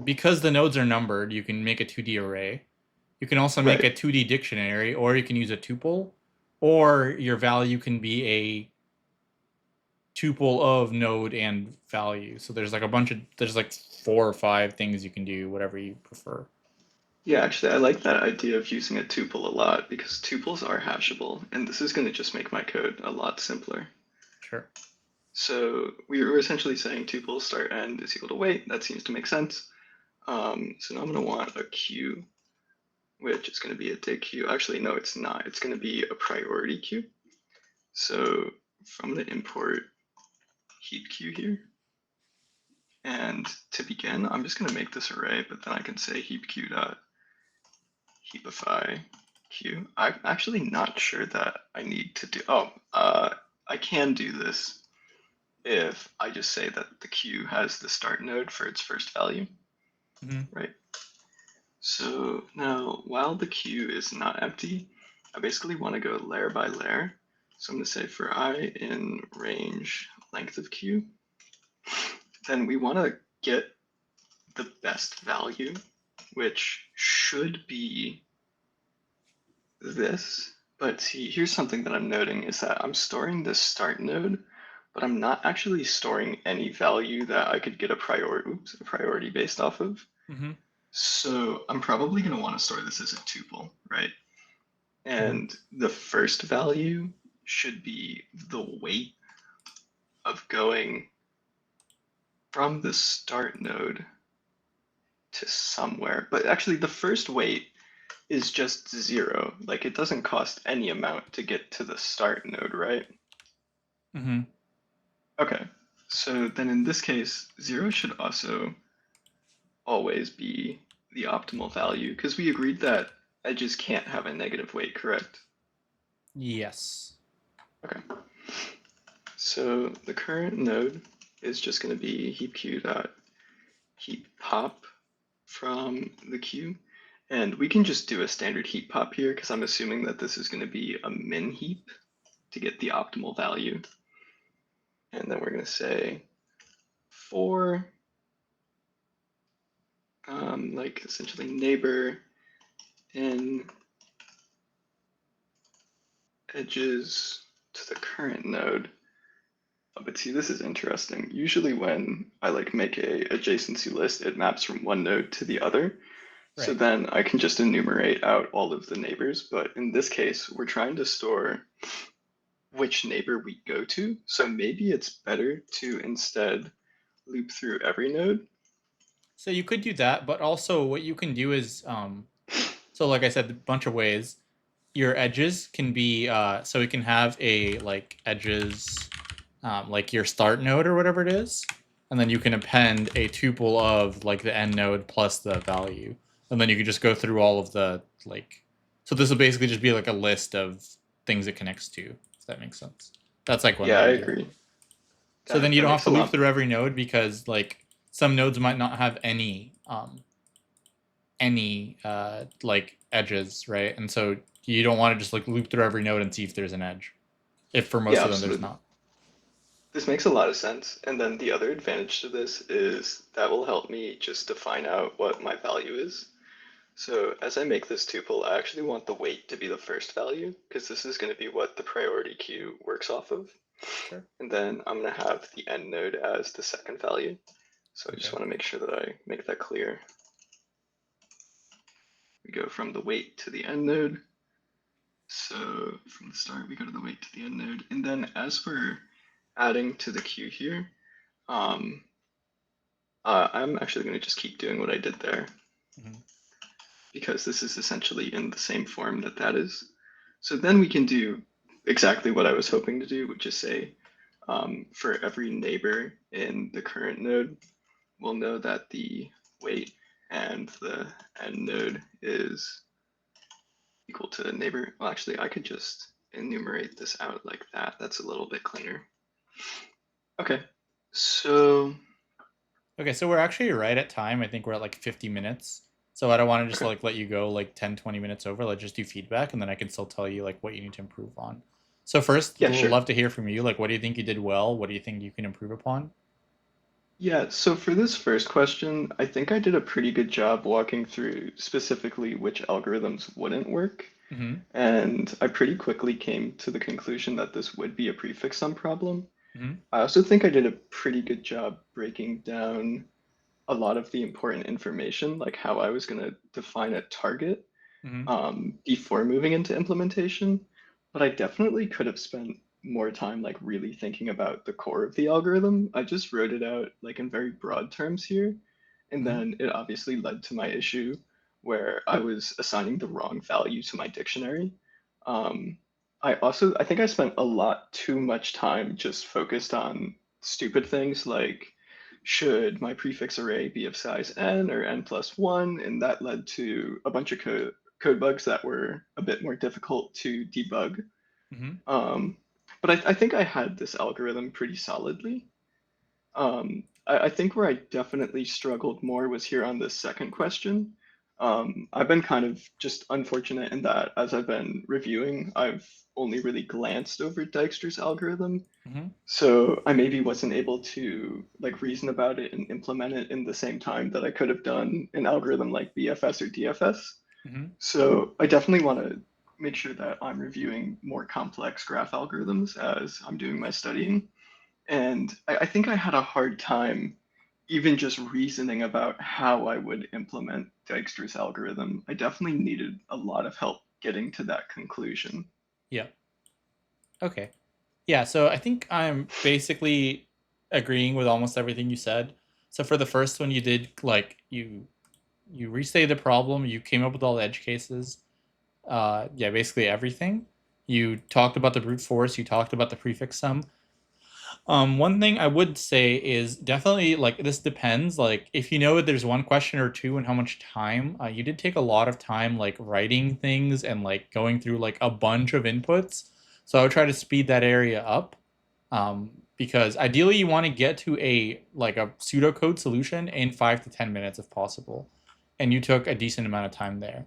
Because the nodes are numbered, you can make a 2D array. You can also make Right. a 2D dictionary, or you can use a tuple, or your value can be a tuple of node and value. So there's like 4 or 5 things you can do, whatever you prefer. Yeah, actually, I like that idea of using a tuple a lot because tuples are hashable, and this is going to just make my code a lot simpler. Sure. So we were essentially saying tuple start end is equal to weight. That seems to make sense. So now I'm going to want a queue, which is going to be a dig queue. Actually, no, it's not. It's going to be a priority queue. So I'm going to import heap queue here. And to begin, I'm just going to make this array, but then I can say heap queue dot heapify queue. I'm actually not sure that I need to do, I can do this if I just say that the queue has the start node for its first value, Mm-hmm. right? So now, while the queue is not empty, I basically want to go layer by layer. So I'm going to say for I in range length of queue, then we want to get the best value, which should be this. But see, here's something that I'm noting is that I'm storing this start node, but I'm not actually storing any value that I could get a priority based off of. Mm-hmm. So I'm probably going to want to store this as a tuple, right? Mm-hmm. And the first value should be the weight of going from the start node to somewhere. But actually, the first weight is just 0. Like it doesn't cost any amount to get to the start node, right? Mm-hmm. Okay, so then in this case, 0 should also always be the optimal value because we agreed that edges can't have a negative weight, correct? Yes. Okay, so the current node is just going to be heap dot heap pop from the queue. And we can just do a standard heap pop here because I'm assuming that this is going to be a min heap to get the optimal value. And then we're going to say for like essentially neighbor in edges to the current node. Oh, but see, this is interesting. Usually when I like make a adjacency list, it maps from one node to the other. So Right. then I can just enumerate out all of the neighbors. But in this case, we're trying to store which neighbor we go to. So maybe it's better to instead loop through every node. So you could do that, but also what you can do is, so like I said, a bunch of ways. Your edges can be, so it can have a like edges, like your start node or whatever it is, and then you can append a tuple of like the end node plus the value, and then you can just go through all of the like. So this will basically just be like a list of things it connects to, if that makes sense. That's like one Yeah, way I to do it. agree. So then you That don't have makes to a loop lot. through every node because like some nodes might not have any like edges, right? And so you don't want to just like loop through every node and see if there's an edge. If for most Yeah, of them there's absolutely. not. This makes a lot of sense. And then the other advantage to this is that will help me just define out what my value is. So as I make this tuple, I actually want the weight to be the first value because this is going to be what the priority queue works off of. Sure. And then I'm going to have the end node as the second value. So I just Okay. want to make sure that I make that clear. We go from the weight to the end node. So from the start, we go to the weight to the end node. And then as we're adding to the queue here, um, I'm actually going to just keep doing what I did there Mm-hmm. because this is essentially in the same form that that is. So then we can do exactly what I was hoping to do, which is say for every neighbor in the current node, we'll know that the weight and the end node is equal to the neighbor. Well, actually, I could just enumerate this out like that. That's a little bit cleaner. Okay, so Okay, so we're actually right at time. I think we're at like 50 minutes. So I don't want to just okay, like let you go like 10, 20 minutes over. Let's just do feedback and then I can still tell you like what you need to improve on. So first, yeah, we'll sure. love to hear from you. Like what do you think you did well? What do you think you can improve upon? Yeah, so for this first question, I think I did a pretty good job walking through specifically which algorithms wouldn't work. Mm-hmm. And I pretty quickly came to the conclusion that this would be a prefix sum problem. Mm-hmm. I also think I did a pretty good job breaking down a lot of the important information, like how I was going to define a target Mm-hmm. before moving into implementation. But I definitely could have spent more time like really thinking about the core of the algorithm. I just wrote it out like in very broad terms here. And Mm-hmm. then it obviously led to my issue where I was assigning the wrong value to my dictionary. Um, I think I spent a lot too much time just focused on stupid things like should my prefix array be of size n or n plus 1? And that led to a bunch of code bugs that were a bit more difficult to debug. Mm-hmm. Um, but I think I had this algorithm pretty solidly. I think where I definitely struggled more was here on this second question. I've been kind of just unfortunate in that as I've been reviewing, I've only really glanced over Dijkstra's algorithm. Mm-hmm. So I maybe wasn't able to like reason about it and implement it in the same time that I could have done an algorithm like BFS or DFS. Mm-hmm. So I definitely want to make sure that I'm reviewing more complex graph algorithms as I'm doing my studying. And I think I had a hard time even just reasoning about how I would implement Dijkstra's algorithm. I definitely needed a lot of help getting to that conclusion. Yeah. Okay. Yeah, so I think I'm basically agreeing with almost everything you said. So for the first one you did like you restated the problem, you came up with all the edge cases. Yeah, basically everything. You talked about the brute force, you talked about the prefix sum. One thing I would say is definitely like this depends. Like if you know that there's one question or two and how much time, you did take a lot of time like writing things and like going through like a bunch of inputs. So I would try to speed that area up. Because ideally you want to get to a like a pseudocode solution in 5 to 10 minutes if possible. And you took a decent amount of time there.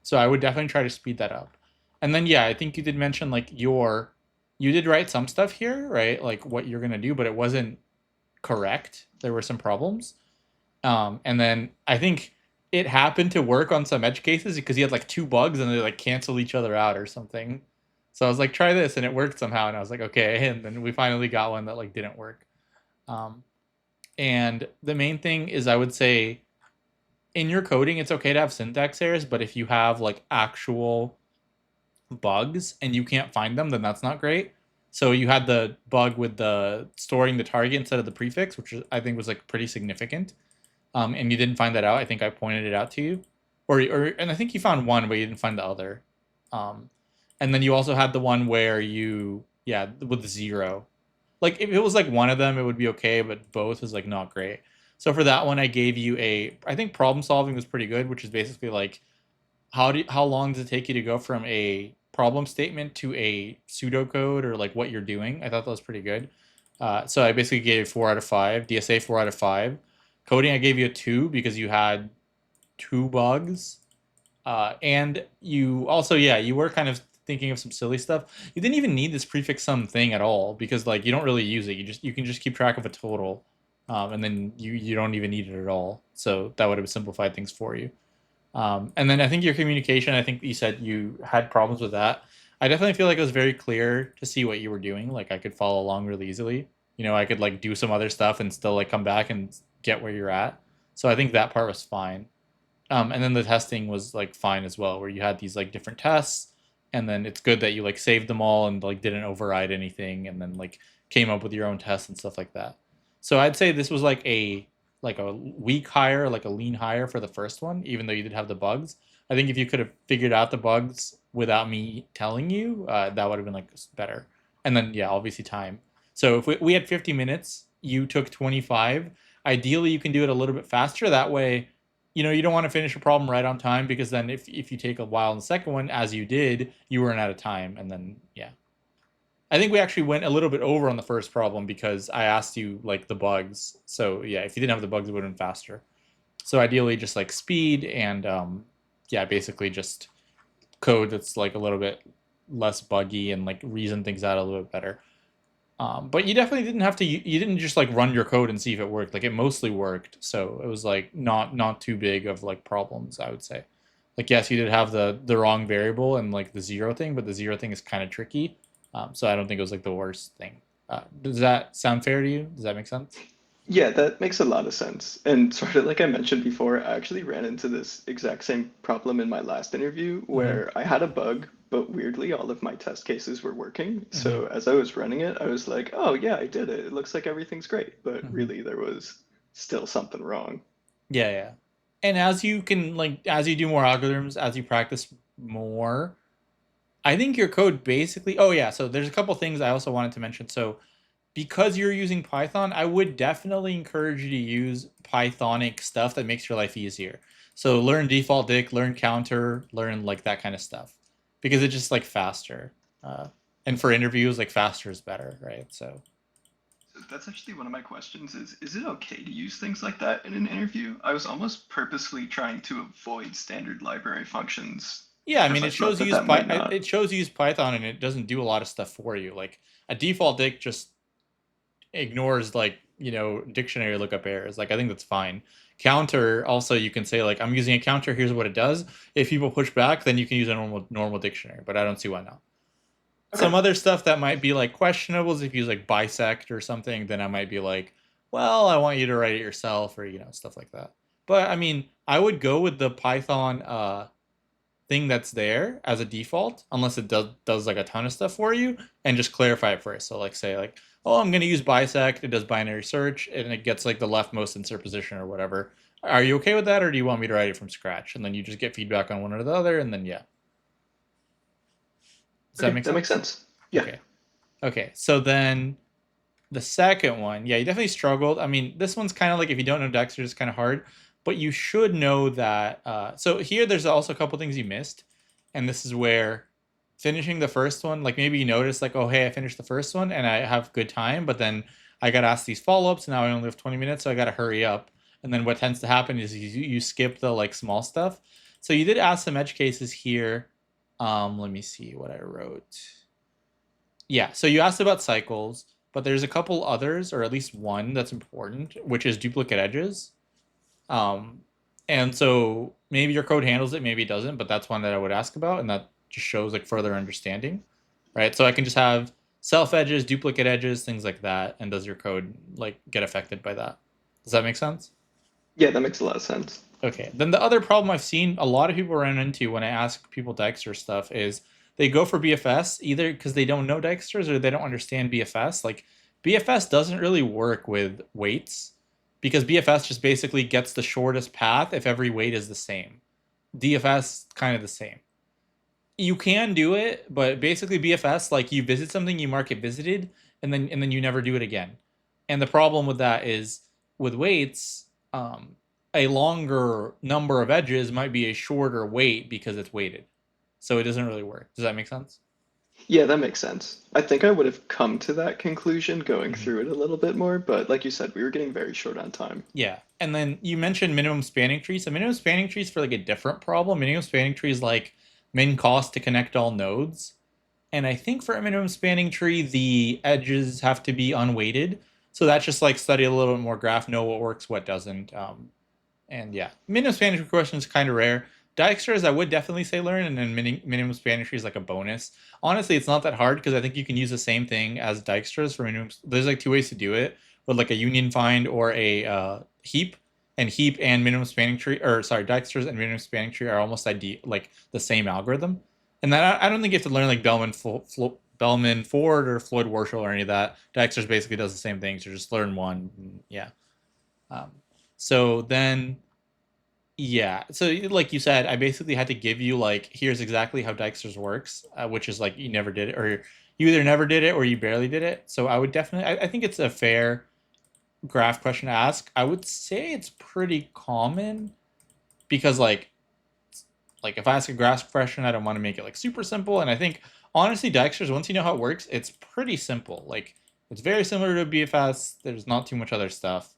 So I would definitely try to speed that up. And then yeah, I think you did mention like you did write some stuff here, right? Like what you're gonna do, but it wasn't correct. There were some problems. And then I think it happened to work on some edge cases because you had like two bugs and they like cancel each other out or something. So I was like, try this, and it worked somehow. And I was like, okay. And then we finally got one that like didn't work. Um, and the main thing is, I would say in your coding, it's okay to have syntax errors, but if you have like actual bugs and you can't find them, then that's not great. So you had the bug with the storing the target instead of the prefix, which I think was like pretty significant. And you didn't find that out. I think I pointed it out to you, and I think you found one, but you didn't find the other. Um, and then you also had the one where yeah, with the zero. Like if it was like one of them, it would be okay, but both is like not great. So for that one, I gave you I think problem solving was pretty good, which is basically like how long does it take you to go from problem statement to a pseudocode or like what you're doing. I thought that was pretty good. So I basically gave 4 out of 5. DSA 4 out of 5. Coding I gave you a 2 because you had 2 bugs. And you also, yeah, you were kind of thinking of some silly stuff. You didn't even need this prefix sum thing at all because like you don't really use it. You can just keep track of a total, and then you don't even need it at all. So that would have simplified things for you. And then I think your communication, I think you said you had problems with that. I definitely feel like it was very clear to see what you were doing. Like I could follow along really easily. I could like do some other stuff and still like come back and get where you're at. So I think that part was fine. And then the testing was like fine as well, where you had these like different tests, and then it's good that you like saved them all and like didn't override anything, and then like came up with your own tests and stuff like that. So I'd say this was like a weak hire, like a lean hire for the first one, even though you did have the bugs. I think if you could have figured out the bugs without me telling you, that would have been like better. And then yeah, obviously time. So if we had 50 minutes, you took 25. Ideally, you can do it a little bit faster. That way, you don't want to finish a problem right on time because then if you take a while in the second one, as you did, you run out of time. And then, yeah. I think we actually went a little bit over on the first problem because I asked you like the bugs. So yeah, if you didn't have the bugs, it would have been faster. So ideally, just like speed and yeah, basically just code that's like a little bit less buggy and like reason things out a little bit better. But you definitely didn't have to. You didn't just like run your code and see if it worked. Like it mostly worked, so it was like not too big of like problems. I would say. Like yes, you did have the wrong variable and like the zero thing, but the zero thing is kind of tricky. So I don't think it was like the worst thing. Does that sound fair to you? Does that make sense? Yeah, that makes a lot of sense. And sort of like I mentioned before, I actually ran into this exact same problem in my last interview Mm-hmm. where I had a bug, but weirdly, all of my test cases were working. Mm-hmm. So as I was running it, I was like, oh, yeah, I did it. It looks like everything's great. But Mm-hmm. really, there was still something wrong. Yeah, yeah. And as you do more algorithms, as you practice more, I think your code basically. Oh yeah, so there's a couple things I also wanted to mention. So because you're using Python, I would definitely encourage you to use Pythonic stuff that makes your life easier. So learn default dict, learn counter, learn like that kind of stuff, because it's just like faster. And for interviews, like faster is better, right? So So that's actually one of my questions is it okay to use things like that in an interview? I was almost purposely trying to avoid standard library functions yeah, I because mean, I thought that that might not. It shows you use Python, and it doesn't do a lot of stuff for you. Like a default dict just ignores like dictionary lookup errors. Like I think that's fine. Counter also you can say like I'm using a counter. Here's what it does. If people push back, then you can use a normal dictionary. But I don't see why not. Okay. Some other stuff that might be like questionable is if you use like bisect or something. Then I might be like, well, I want you to write it yourself or stuff like that. But I mean, I would go with the Python thing that's there as a default, unless it does like a ton of stuff for you, and just clarify it first. So like say like, oh, I'm going to use bisect. It does binary search, and it gets like the leftmost insert position or whatever. Are you okay with that, or do you want me to write it from scratch? And then you just get feedback on one or the other, and then yeah. Does that Okay, make that makes sense? sense. Yeah. Okay. Okay. So then the second one, yeah, you definitely struggled. I mean, this one's kind of like if you don't know Dexter, it's kind of hard, but you should know that. So here, there's also a couple things you missed, and this is where finishing the first one, like maybe you notice, like, oh, hey, I finished the first one and I have good time, but then I got asked these follow ups, and now I only have 20 minutes, so I got to hurry up. And then what tends to happen is you skip the like small stuff. So you did ask some edge cases here. Let me see what I wrote. Yeah, so you asked about cycles, but there's a couple others, or at least one that's important, which is duplicate edges. Um, and so maybe your code handles it, maybe it doesn't, but that's one that I would ask about, and that just shows like further understanding, right? So I can just have self edges, duplicate edges, things like that, and does your code like get affected by that? Does that make sense? Yeah, that makes a lot of sense. Okay. Then the other problem I've seen a lot of people run into when I ask people Dexter stuff is they go for BFS either because they don't know Dexters or they don't understand BFS. Like BFS doesn't really work with weights because BFS just basically gets the shortest path if every weight is the same. DFS kind of the same. You can do it, but basically BFS, like you visit something, you mark it visited, and then you never do it again. And the problem with that is with weights, a longer number of edges might be a shorter weight because it's weighted. So it doesn't really work. Does that make sense? Yeah, that makes sense. I think I would have come to that conclusion going Mhm. through it a little bit more, but like you said, we were getting very short on time. Yeah. And then you mentioned minimum spanning trees. So minimum spanning trees for like a different problem. Minimum spanning tree is like min cost to connect all nodes. And I think for a minimum spanning tree, the edges have to be unweighted. So that's just like study a little bit more graph, know what works, what doesn't. And yeah, minimum spanning tree question is kind of rare. Dijkstra's I would definitely say learn, and then minimum spanning tree is like a bonus. Honestly, it's not that hard because I think you can use the same thing as Dijkstra's for minimum. There's like two ways to do it with like a union find or a heap. And heap and minimum spanning tree, or sorry, Dijkstra's and minimum spanning tree are almost like the same algorithm. And then I don't think you have to learn like Bellman Ford or Floyd Warshall or any of that. Dijkstra's basically does the same thing, so just learn one. Yeah. Um, so then yeah. So like you said, I basically had to give you like here's exactly how Dijkstra's works, which is like you never did it, or you either never did it or you barely did it. So I would definitely, I think it's a fair graph question to ask. I would say it's pretty common because like if I ask a grasp question, I don't want to make it like super simple. And I think honestly, Dijkstra's once you know how it works, it's pretty simple. Like it's very similar to BFS. There's not too much other stuff.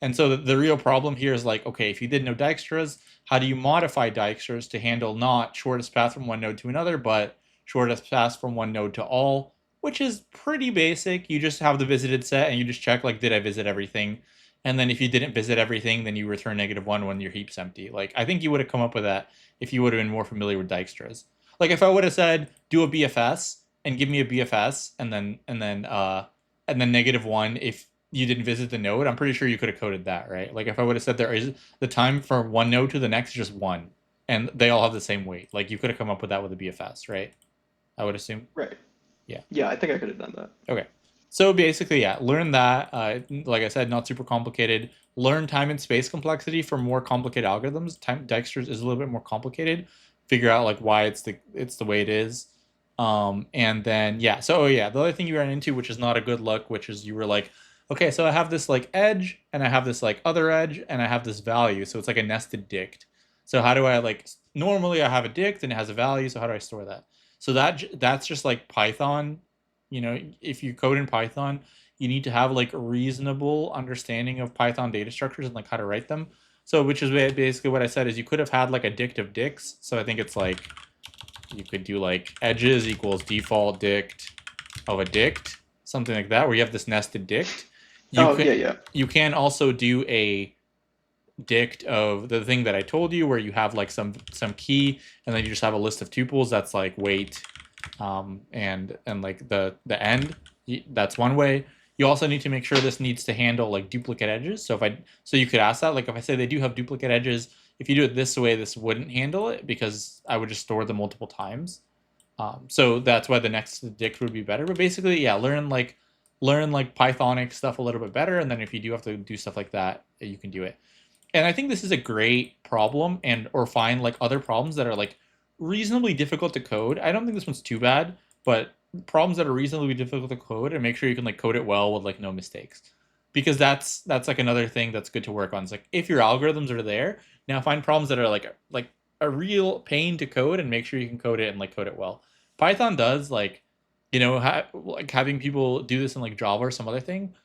And so the real problem here is like, okay, if you did know Dijkstra's, how do you modify Dijkstra's to handle not shortest path from one node to another, but shortest path from one node to all, which is pretty basic. You just have the visited set and you just check like, did I visit everything? And then if you didn't visit everything, then you return -1 when your heap's empty. Like I think you would have come up with that if you would have been more familiar with Dijkstra's. Like if I would have said do a BFS and give me a BFS and then -1 if you didn't visit the node, I'm pretty sure you could have coded that, right? Like if I would have said there is the time from one node to the next is just one, and they all have the same weight. Like you could have come up with that with a BFS, right? I would assume. Right. Yeah. Yeah, I think I could have done that. Okay. So basically, yeah, learn that. Like I said, not super complicated. Learn time and space complexity for more complicated algorithms. Time Dijkstra's is a little bit more complicated. Figure out like why it's the way it is. And then yeah, so oh yeah, the other thing you ran into, which is not a good look, which is you were like, okay, so I have this like edge, and I have this like other edge, and I have this value. So it's like a nested dict. So how do I like normally I have a dict and it has a value, so how do I store that? So that's just like Python. If you code in Python, you need to have like a reasonable understanding of Python data structures and like how to write them. So which is basically what I said is you could have had like a dict of dicts. So I think it's like you could do like edges equals default dict of a dict, something like that, where you have this nested dict. You Oh, can yeah, yeah. you can also do a dict of the thing that I told you, where you have like some key, and then you just have a list of tuples. That's like weight, and like the end. That's one way. You also need to make sure this needs to handle like duplicate edges. So you could ask that, like if I say they do have duplicate edges, if you do it this way, this wouldn't handle it because I would just store them multiple times. So that's why the next dict would be better. But basically, yeah, learn like Pythonic stuff a little bit better, and then if you do have to do stuff like that, you can do it. And I think this is a great problem, and or find like other problems that are like reasonably difficult to code. I don't think this one's too bad, but problems that are reasonably difficult to code, and make sure you can like code it well with like no mistakes. Because that's like another thing that's good to work on. It's like if your algorithms are there, now find problems that are like a real pain to code and make sure you can code it and like code it well. Python does like like having people do this in like Java or some other thing,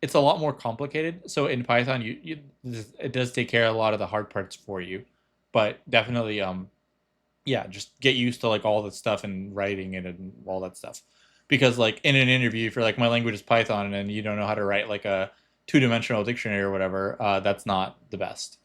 it's a lot more complicated. So in Python, it does take care of a lot of the hard parts for you, but definitely yeah, just get used to like all the stuff and writing it and all that stuff. Because like in an interview, if you're like my language is Python and you don't know how to write like a two-dimensional dictionary or whatever, that's not the best.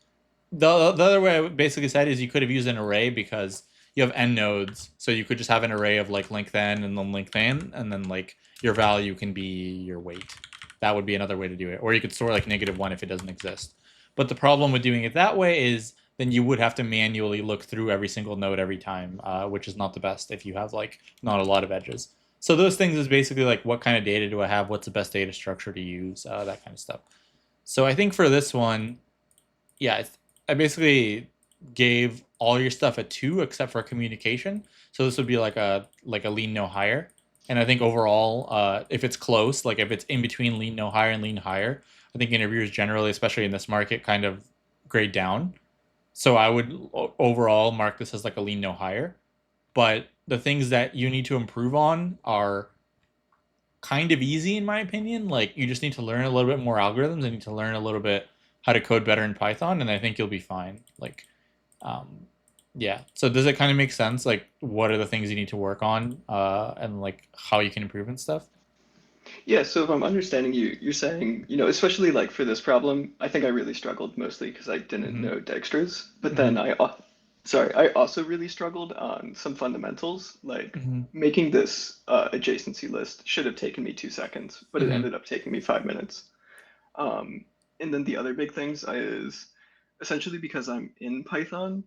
The other way I basically said is you could have used an array because you have n nodes, so you could just have an array of like length n and then length n, and then like your value can be your weight. That would be another way to do it. Or you could store like -1 if it doesn't exist. But the problem with doing it that way is then you would have to manually look through every single node every time, which is not the best if you have like not a lot of edges. So those things is basically like what kind of data do I have? What's the best data structure to use? That kind of stuff. So I think for this one, yeah, I basically gave all your stuff a 2 except for communication. So this would be like a lean no higher. And I think overall, if it's close, like if it's in between lean no higher and lean higher, I think interviewers generally, especially in this market, kind of grade down. So I would overall mark this as like a lean no higher. but the things that you need to improve on are kind of easy in my opinion. Like you just need to learn a little bit more algorithms and need to learn a little bit how to code better in Python, and I think you'll be fine. Like, um, yeah. So does it kind of make sense? Like, what are the things you need to work on, and like how you can improve and stuff? Yeah, so if I'm understanding you, you're saying, especially like for this problem, I think I really struggled mostly because I didn't Hmm. know Dijkstra's. But then Hmm. I also really struggled on some fundamentals, like Hmm. making this adjacency list should have taken me 2 seconds, but it Hmm. ended up taking me 5 minutes. Um, and then the other big things is essentially because I'm in Python,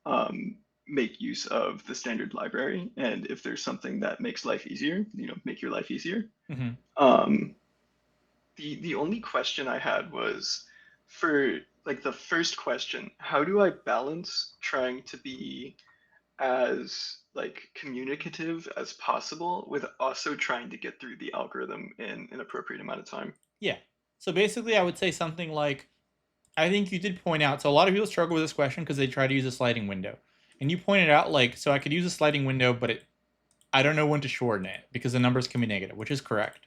um, make use of the standard library. And if there's something that makes life easier, make your life easier. Hmm. Um, the only question I had was for like the first question, how do I balance trying to be as like communicative as possible with also trying to get through the algorithm in an appropriate amount of time? Yeah. So basically, I would say something like, I think you did point out. So a lot of people struggle with this question because they try to use a sliding window, and you pointed out like, so I could use a sliding window, but I don't know when to shorten it because the numbers can be negative, which is correct.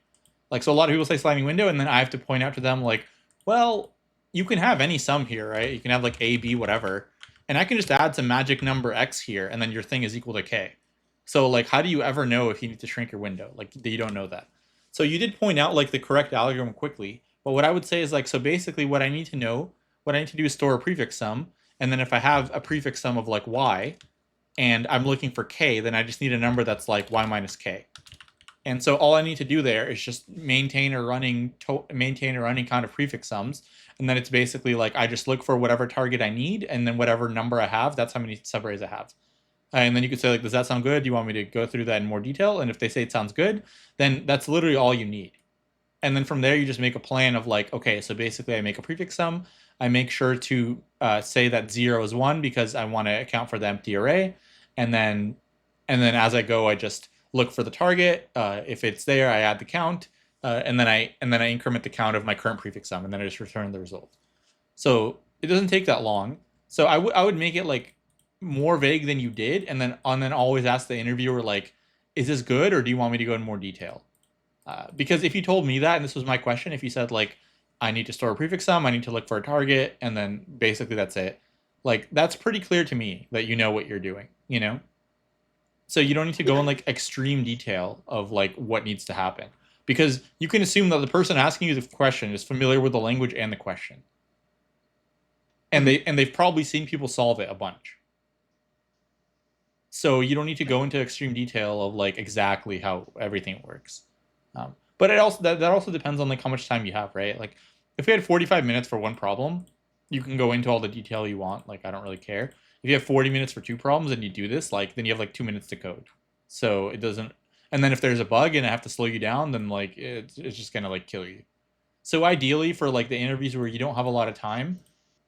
Like, so a lot of people say sliding window, and then I have to point out to them like, well, you can have any sum here, right? You can have like a, b, whatever, and I can just add some magic number x here, and then your thing is equal to k. So like, how do you ever know if you need to shrink your window? Like, you don't know that. So you did point out like the correct algorithm quickly, but what I would say is like, so basically, what I need to know, what I need to do is store a prefix sum, and then if I have a prefix sum of like y, and I'm looking for k, then I just need a number that's like y minus k. And so all I need to do there is just maintain a running count of prefix sums, and then it's basically like I just look for whatever target I need, and then whatever number I have, that's how many subarrays I have. And then you could say like, does that sound good? Do you want me to go through that in more detail? And if they say it sounds good, then that's literally all you need. And then from there, you just make a plan of like, okay, so basically I make a prefix sum. I make sure to say that 0 is 1 because I want to account for the empty array, and then as I go, I just look for the target. If it's there, I add the count, and then I increment the count of my current prefix sum, and then I just return the result. So it doesn't take that long. So I would make it like more vague than you did, and then always ask the interviewer like, is this good or do you want me to go in more detail? Because if you told me that, and this was my question, if you said like, I need to store a prefix sum, I need to look for a target, and then basically that's it. Like that's pretty clear to me that you know what you're doing, you know? So you don't need to go Yeah. in like extreme detail of like what needs to happen. Because you can assume that the person asking you the question is familiar with the language and the question. And Mhm. they've probably seen people solve it a bunch. So you don't need to go into extreme detail of like exactly how everything works. But it also that also depends on like how much time you have, right? Like if we had 45 minutes for one problem, you can go into all the detail you want. Like I don't really care. If you have 40 minutes for two problems and you do this, like then you have like 2 minutes to code. So it doesn't. And then if there's a bug and I have to slow you down, then like it's just gonna like kill you. So ideally for like the interviews where you don't have a lot of time,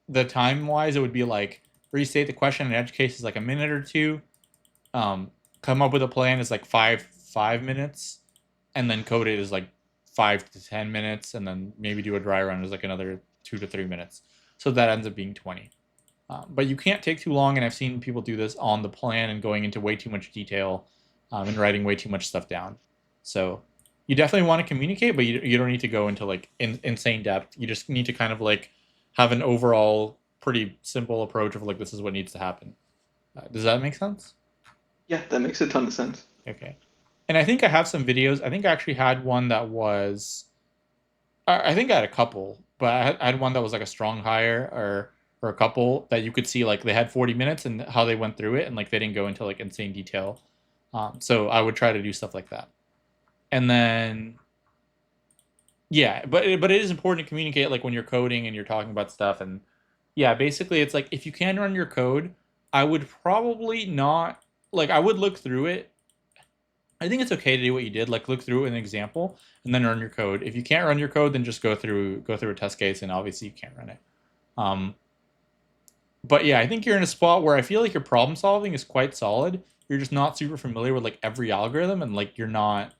the time wise it would be like restate the question in edge case is like a minute or two, come up with a plan is like five minutes, and then code it is like 5 to 10 minutes, and then maybe do a dry run is like another 2 to 3 minutes. So that ends up being 20. But you can't take too long, and I've seen people do this on the plan and going into way too much detail, and writing way too much stuff down. So you definitely want to communicate, but you don't need to go into like insane depth. You just need to kind of like have an overall pretty simple approach of like this is what needs to happen. Does that make sense? Yeah, that makes a ton of sense. Okay. And I think I have some videos. I think I actually had one that was, I think I had a couple, but I had one that was like a strong hire, or a couple that you could see like they had 40 minutes and how they went through it, and like they didn't go into like insane detail. So I would try to do stuff like that. And then yeah, but it is important to communicate like when you're coding and you're talking about stuff. And yeah, basically it's like if you can run your code, I would probably not, like I would look through it. I think it's okay to do what you did, like look through an example and then run your code. If you can't run your code, then just go through a test case, and obviously you can't run it. Um, but yeah, I think you're in a spot where I feel like your problem solving is quite solid. You're just not super familiar with like every algorithm, and like you're not.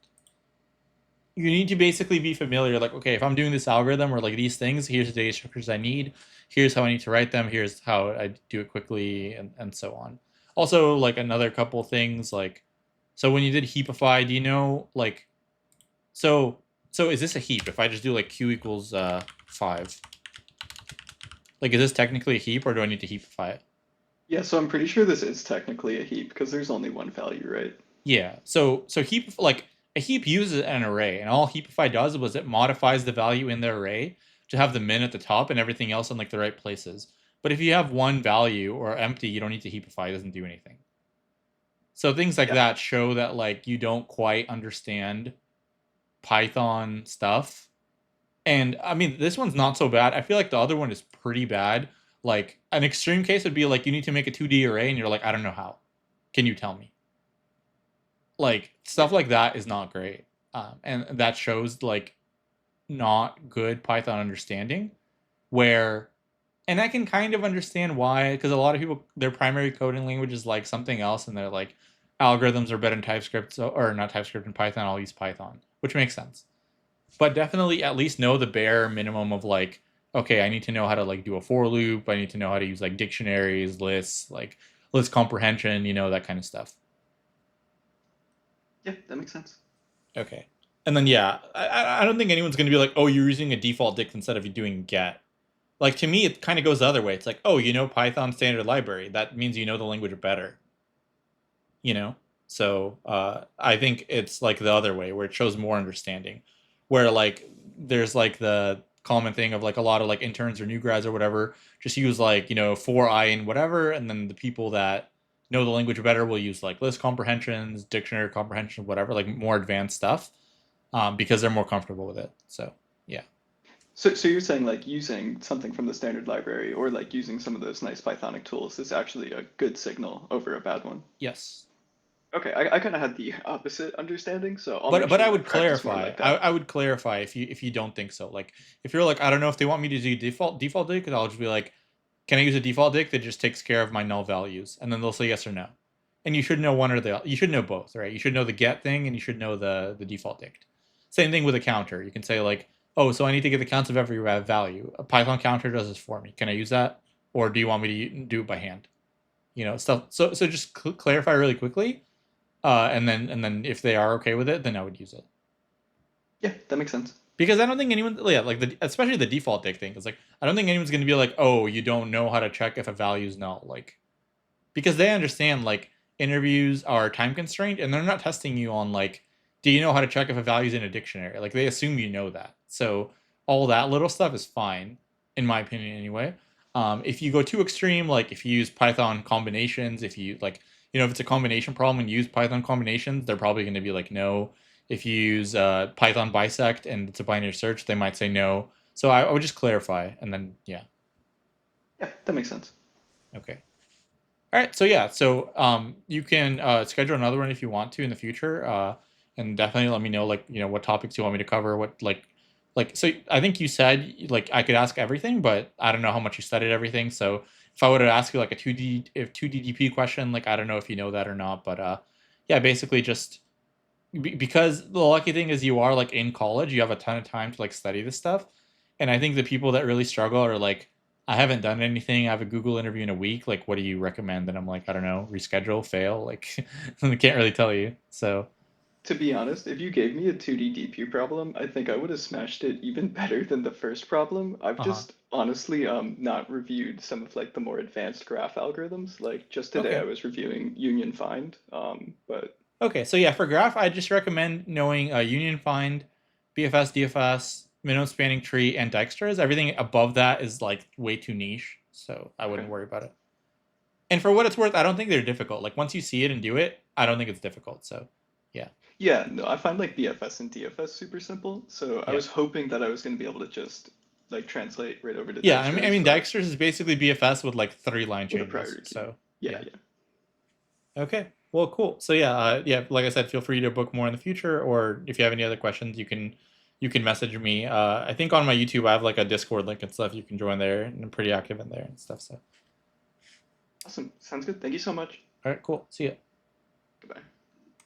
You need to basically be familiar. Like, okay, if I'm doing this algorithm or like these things, here's the data structures I need. Here's how I need to write them. Here's how I do it quickly, and so on. Also, like another couple things, like so when you did heapify, do you know like so so is this a heap? If I just do like q equals 5, like is this technically a heap or do I need to heapify it? Yeah, so I'm pretty sure this is technically a heap because there's only one value, right? Yeah. So heap like a heap uses an array, and all heapify does was it modifies the value in the array to have the min at the top and everything else in like the right places. But if you have one value or empty, you don't need to heapify. It doesn't do anything. So things like Yeah. that show that like you don't quite understand Python stuff. And I mean, this one's not so bad. I feel like the other one is pretty bad. Like an extreme case would be like you need to make a 2D array and you're like, I don't know how. Can you tell me? Like Yeah. stuff like that is not great. And that shows like not good Python understanding where and I can kind of understand why, because a lot of people their primary coding language is like something else, and they're like algorithms are better in TypeScript, so, or not TypeScript in Python. I'll use Python, which makes sense. But definitely at least know the bare minimum of like, okay, I need to know how to like do a for loop. I need to know how to use like dictionaries, lists, like list comprehension, that kind of stuff. Yeah, that makes sense. Okay. And then yeah, I don't think anyone's gonna be like, oh, you're using a default dict instead of you doing get. Like to me, it kind of goes the other way. It's like, oh, Python standard library. That means you know the language better. You know. So I think it's like the other way where it shows more understanding, where like there's like the common thing of like a lot of like interns or new grads or whatever just use like for I and whatever, and then the people that know the language better will use like list comprehensions, dictionary comprehension, whatever, like more advanced stuff, because they're more comfortable with it. So yeah. So you're saying like using something from the standard library or like using some of those nice Pythonic tools is actually a good signal over a bad one. Yes. Okay, I kind of had the opposite understanding, so I'll But make but sure I to would practice more clarify. like I, that. I would clarify if you don't think so. Like if you're like I don't know if they want me to do default dict, I'll just be like, can I use a default dict that just takes care of my null values, and then they'll say yes or no. And you should know one or the you should know both, right? You should know the get thing and you should know the default dict. Same thing with a counter. You can say like, oh, so I need to get the counts of every value. A Python counter does this for me. Can I use that, or do you want me to do it by hand? Stuff. So just clarify really quickly, and then if they are okay with it, then I would use it. Yeah, that makes sense. Because I don't think anyone, yeah, like especially the default dict thing, is like I don't think anyone's gonna be like, oh, you don't know how to check if a value is null, like because they understand like interviews are time constrained and they're not testing you on like, do you know how to check if a value is in a dictionary? Like they assume you know that, so all that little stuff is fine, in my opinion, anyway. If you go too extreme, like if you use Python combinations, if you like, if it's a combination problem and you use Python combinations, they're probably going to be like no. If you use Python bisect and it's a binary search, they might say no. So I would just clarify, and then yeah, Yeah, that makes sense. okay. All right, so yeah, so you can schedule another one if you want to in the future, and definitely let me know like what topics you want me to cover. What like so I think you said like I could ask everything, but I don't know how much you studied everything. So if I were to ask you like a 2DDP question, like I don't know if you know that or not, but yeah, basically just because the lucky thing is you are like in college, you have a ton of time to like study this stuff. And I think the people that really struggle are like, I haven't done anything. I have a Google interview in a week. Like, what do you recommend? And I'm like, I don't know, reschedule, fail. Like, I can't really tell you. So, To be honest, if you gave me a 2D DP problem, I think I would have smashed it even better than the first problem. I've uh huh. just honestly not reviewed some of like the more advanced graph algorithms. Like just today I Okay. was reviewing union find. But Okay. So yeah, for graph, I just recommend knowing union find, BFS, DFS, minimum spanning tree, and Dijkstra's. Everything above that is like way too niche. So I okay. wouldn't worry about it. And for what it's worth, I don't think they're difficult. Like once you see it and do it, I don't think it's difficult. So, yeah, Yeah, no, I find like BFS and DFS super simple. So I yeah, was hoping that I was going to be able to just like translate right over to yeah. I mean, Dijkstra's, but Dijkstra's is basically BFS with like 3-line with a changes. priority queue. So, Yeah, yeah. yeah. Okay. Well, cool. So yeah, yeah. Like I said, feel free to book more in the future, or if you have any other questions, you can message me. I think on my YouTube I have like a Discord link and stuff. You can join there, and I'm pretty active in there and stuff. So, Awesome. Sounds good. Thank you so much. all right, cool. See ya.